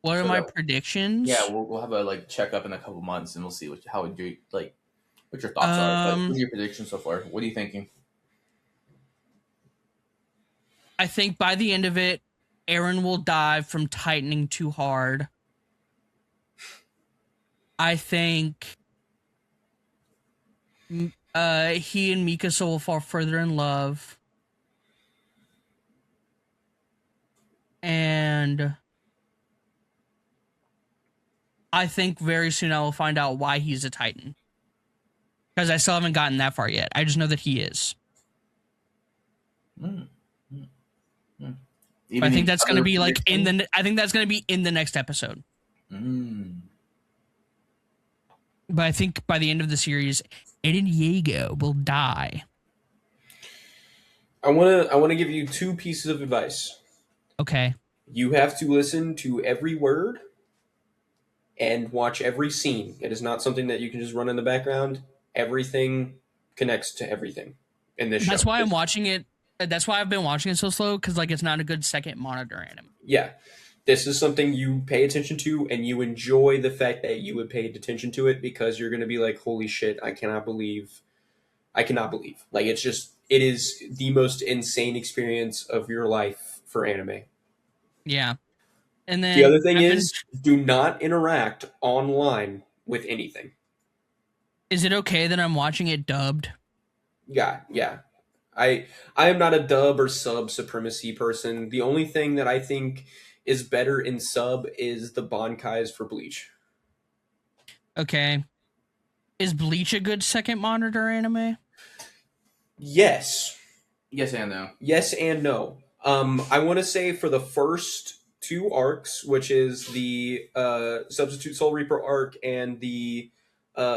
What are So my that- predictions? Yeah, we'll have a like checkup in a couple months, and we'll see what your thoughts are. But what are your predictions so far? What are you thinking? I think by the end of it, Aaron will die from tightening too hard. I think he and Mikasa will fall further in love. And I think very soon I will find out why he's a Titan. Because I still haven't gotten that far yet. I just know that he is. I think that's going to be like I think that's going to be in the next episode. But I think by the end of the series, Eren Yeager will die. I want to give you 2 pieces of advice. Okay. You have to listen to every word and watch every scene. It is not something that you can just run in the background. Everything connects to everything in this show. That's why I'm watching it. That's why I've been watching it so slow, because like it's not a good second monitor anime. Yeah. This is something you pay attention to, and you enjoy the fact that you would pay attention to it, because you're going to be like, holy shit, I cannot believe. Like, it's just, it is the most insane experience of your life for anime. Yeah. And then The other thing I've been- is, do not interact online with anything. is it okay that I'm watching it dubbed? Yeah. I am not a dub or sub supremacy person. The only thing that I think is better in sub is the Bankais for Bleach. Okay. Is Bleach a good second monitor anime? Yes. Yes and no. Yes and no. I want to say for the first two arcs, which is the Substitute Soul Reaper arc and the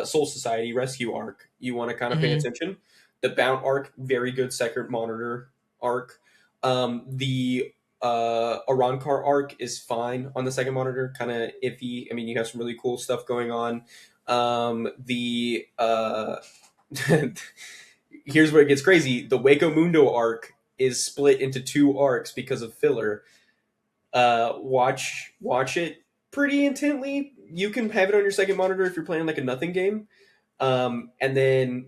Soul Society Rescue arc, you want to kind of pay Mhm. attention. The Bound arc, very good second monitor arc. The Arankar arc is fine on the second monitor, kind of iffy. I mean, you have some really cool stuff going on. The here's where it gets crazy. The Waco Mundo arc is split into two arcs because of filler. Watch it pretty intently. You can have it on your second monitor if you're playing like a nothing game. And then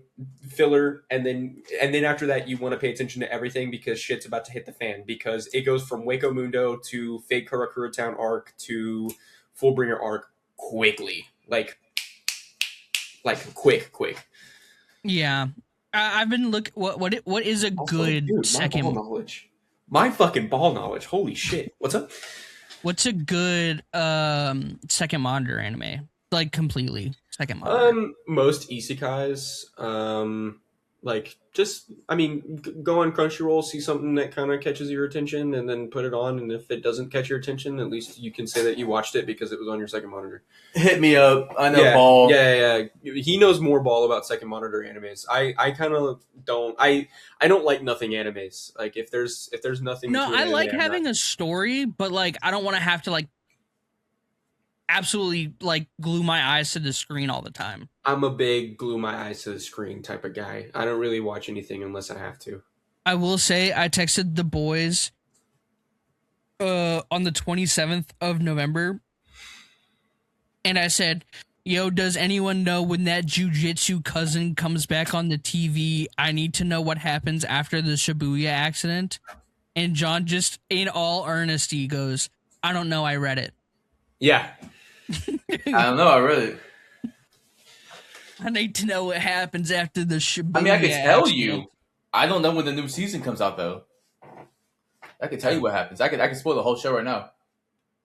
filler, and then after that you want to pay attention to everything because shit's about to hit the fan, because it goes from Waco Mundo to Fake Karakura Town arc to Fullbringer arc quickly. Like quick. Yeah. I've been what is a Also, good dude, second my ball knowledge. My fucking ball knowledge. Holy shit. What's up? what's a good second monitor anime? Like completely second monitor. Most isekais, like just, I mean, go on Crunchyroll, see something that kind of catches your attention, and then put it on. And if it doesn't catch your attention, at least you can say that you watched it because it was on your second monitor. Hit me up. I know yeah, ball. Yeah. He knows more ball about second monitor animes. I kind of don't. I don't like nothing animes. Like if there's nothing. No, to an I anime, like I'm having not- a story, but like I don't want to have to like absolutely like glue my eyes to the screen all the time. I'm a big glue my eyes to the screen type of guy. I don't really watch anything unless I have to. I will say I texted the boys on the 27th of November and I said, "Yo, does anyone know when that jujitsu cousin comes back on the TV? I need to know what happens after the Shibuya accident." And John just in all earnesty goes, "I don't know, I read it." Yeah. I don't know. I really. I need to know what happens after the Shibuya I mean, I can tell accident. you. I don't know when the new season comes out though. I can tell you what happens. I can spoil the whole show right now.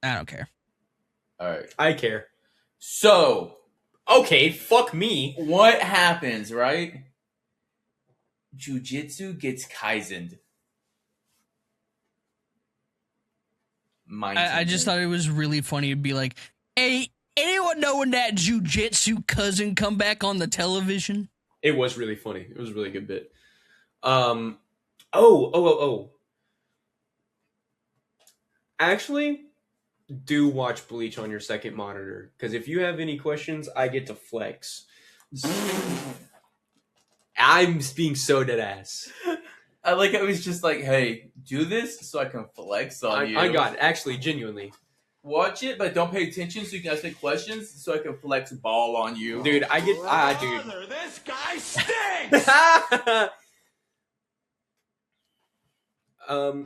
I don't care. All right. I care. So, Okay, fuck me. what happens, right? Jujitsu gets kaizened. I just thought it was really funny to be like, "Hey, anyone know when that jujitsu cousin come back on the television?" It was really funny. It was a really good bit. Oh. Actually, do watch Bleach on your second monitor, because if you have any questions, I get to flex. I'm being so dead ass. I like it was just like, hey, do this so I can flex on you. I got it. Actually, genuinely. Watch it, but don't pay attention so you can ask me questions so I can flex ball on you. Dude, I get... Brother, this guy stinks!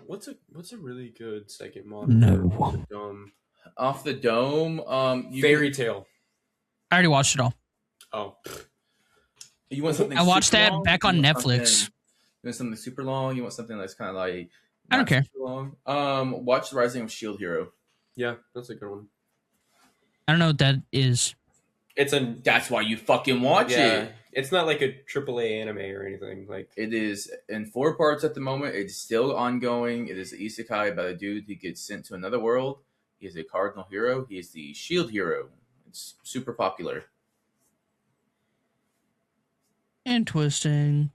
What's a really good second monitor? No. Off the dome, Fairy Tale. I already watched it all. Oh. You want something? I watched super that long? back on You want Netflix. something- You want something super long? You want something that's kind of like I don't not care. super long? Watch The Rising of Shield Hero. Yeah, that's a good one. I don't know what that is. It's a... That's why you fucking watch it. It's not like a AAA anime or anything. Like, It is in 4 parts at the moment. It's still ongoing. It is an isekai about a dude who gets sent to another world. He is a cardinal hero. He is the shield hero. It's super popular. Interesting.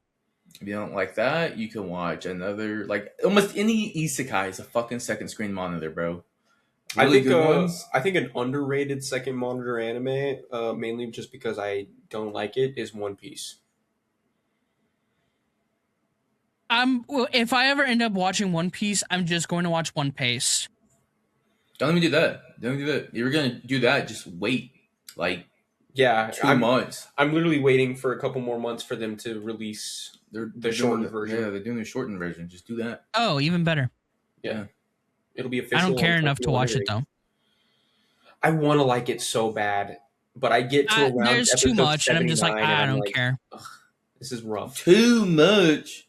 If you don't like that, you can watch another, like, almost any isekai is a fucking second screen monitor, bro. Really good ones. I think an underrated second monitor anime, mainly just because I don't like it, is One Piece. Well, if I ever end up watching One Piece, I'm just going to watch One Piece. Don't let me do that. Don't do that. You're gonna do that. Just wait. Like, Yeah, 2 months. I'm literally waiting for a couple more months for them to release They're shortened doing, version. Yeah, they're doing the shortened version. Just do that. Oh, even better. Yeah. It'll be official. I don't care on enough to watch it though. I want to like it so bad, but I get to around there's too episode much, and I'm just like, 79 and I I'm don't like, care. this is rough. Too much.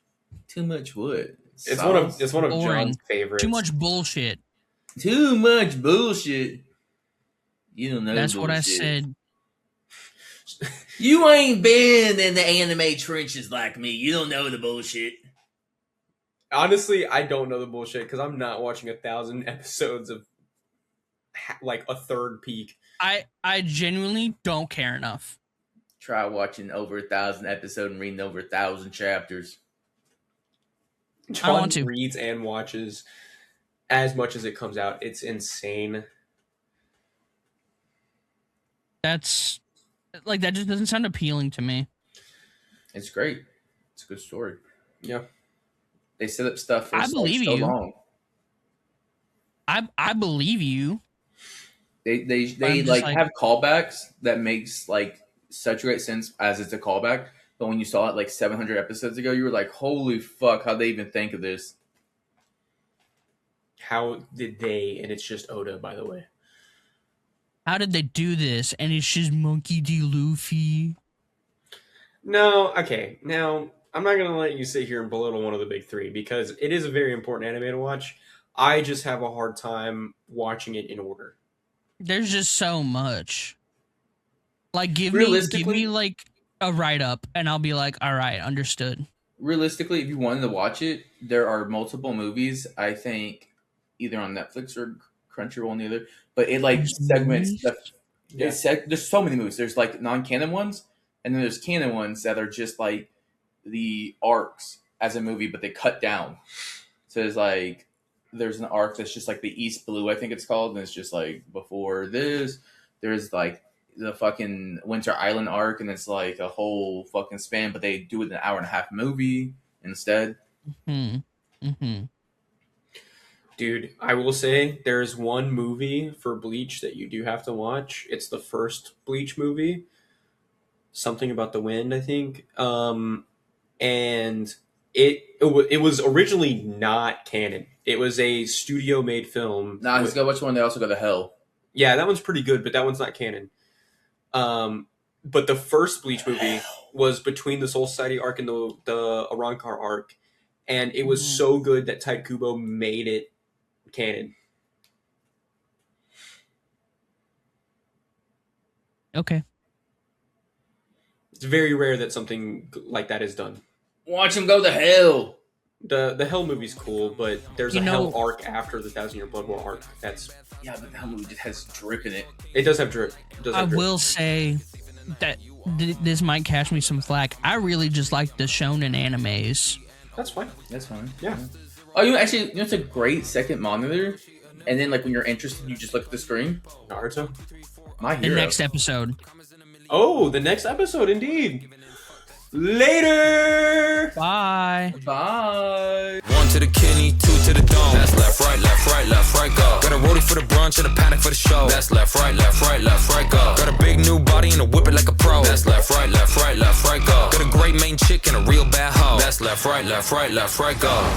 Too much what? It's Sauce? one of Boring. John's favorites. Too much bullshit. Too much bullshit. You don't know. That's bullshit. what I said. You ain't been in the anime trenches like me. You don't know the bullshit. Honestly, I don't know the bullshit because I'm not watching 1,000 episodes of like a third peak. I genuinely don't care enough. Try watching over 1,000 episodes and reading over 1,000 chapters. John want to. reads and watches as much as it comes out. It's insane. That's like that just doesn't sound appealing to me. It's great. It's a good story. Yeah. They set up stuff for I so believe you. long. I believe you. They just like like- have callbacks that makes like such great sense as it's a callback. But when you saw it like 700 episodes ago, you were like, "Holy fuck! How'd they even think of this?" How did they? And it's just Oda, by the way. How did they do this? And it's just Monkey D. Luffy. No, okay. Now, I'm not going to let you sit here and belittle one of the big three because it is a very important anime to watch. I just have a hard time watching it in order. There's just so much. Like give Realistically- me like a write up, and I'll be like, all right, understood. Realistically, if you wanted to watch it, there are multiple movies. I think either on Netflix or Crunchyroll, on the other. But it like There's segments. movies? There's so many movies. There's like non-canon ones, and then there's canon ones that are just like the arcs as a movie, but they cut down. So there's an arc that's just like the East Blue, I think it's called, and it's just like before this. There's like the fucking Winter Island arc, and it's like a whole fucking span, but they do it in an 1.5-hour movie instead. Mm-hmm. Dude, I will say there's one movie for Bleach that you do have to watch. It's the first Bleach movie. Something About the Wind, I think. And it was originally not canon. It was a studio-made film. Nah, let's go watch one. They also go to hell. Yeah, that one's pretty good, but that one's not canon. But the first Bleach movie was between the Soul Society arc and the Arrancar arc, and it was so good that Tite Kubo made it canon. Okay. It's very rare that something like that is done. Watch him go to hell. The Hell movie's cool, but there's You a know- Hell arc after the 1,000-Year Blood War arc. Yeah, but that movie just has drip in it. It does have drip. It does I have drip. will say that this might catch me some flack. I really just like the shonen animes. That's fine. That's fine. Yeah. Oh, it's a great second monitor. And then, like, when you're interested, you just look at the screen. Naruto. My The hero. next episode. Oh, the next episode, indeed. Later. Bye. Bye. 1 to the kidney, 2 to the dome. That's left, right, go. Got a rollie for the brunch and a panic for the show. That's left, right, go. Got a big new body and a whip it like a pro. That's left, right, go. Got a great main chick and a real bad hoe. That's left, right, go.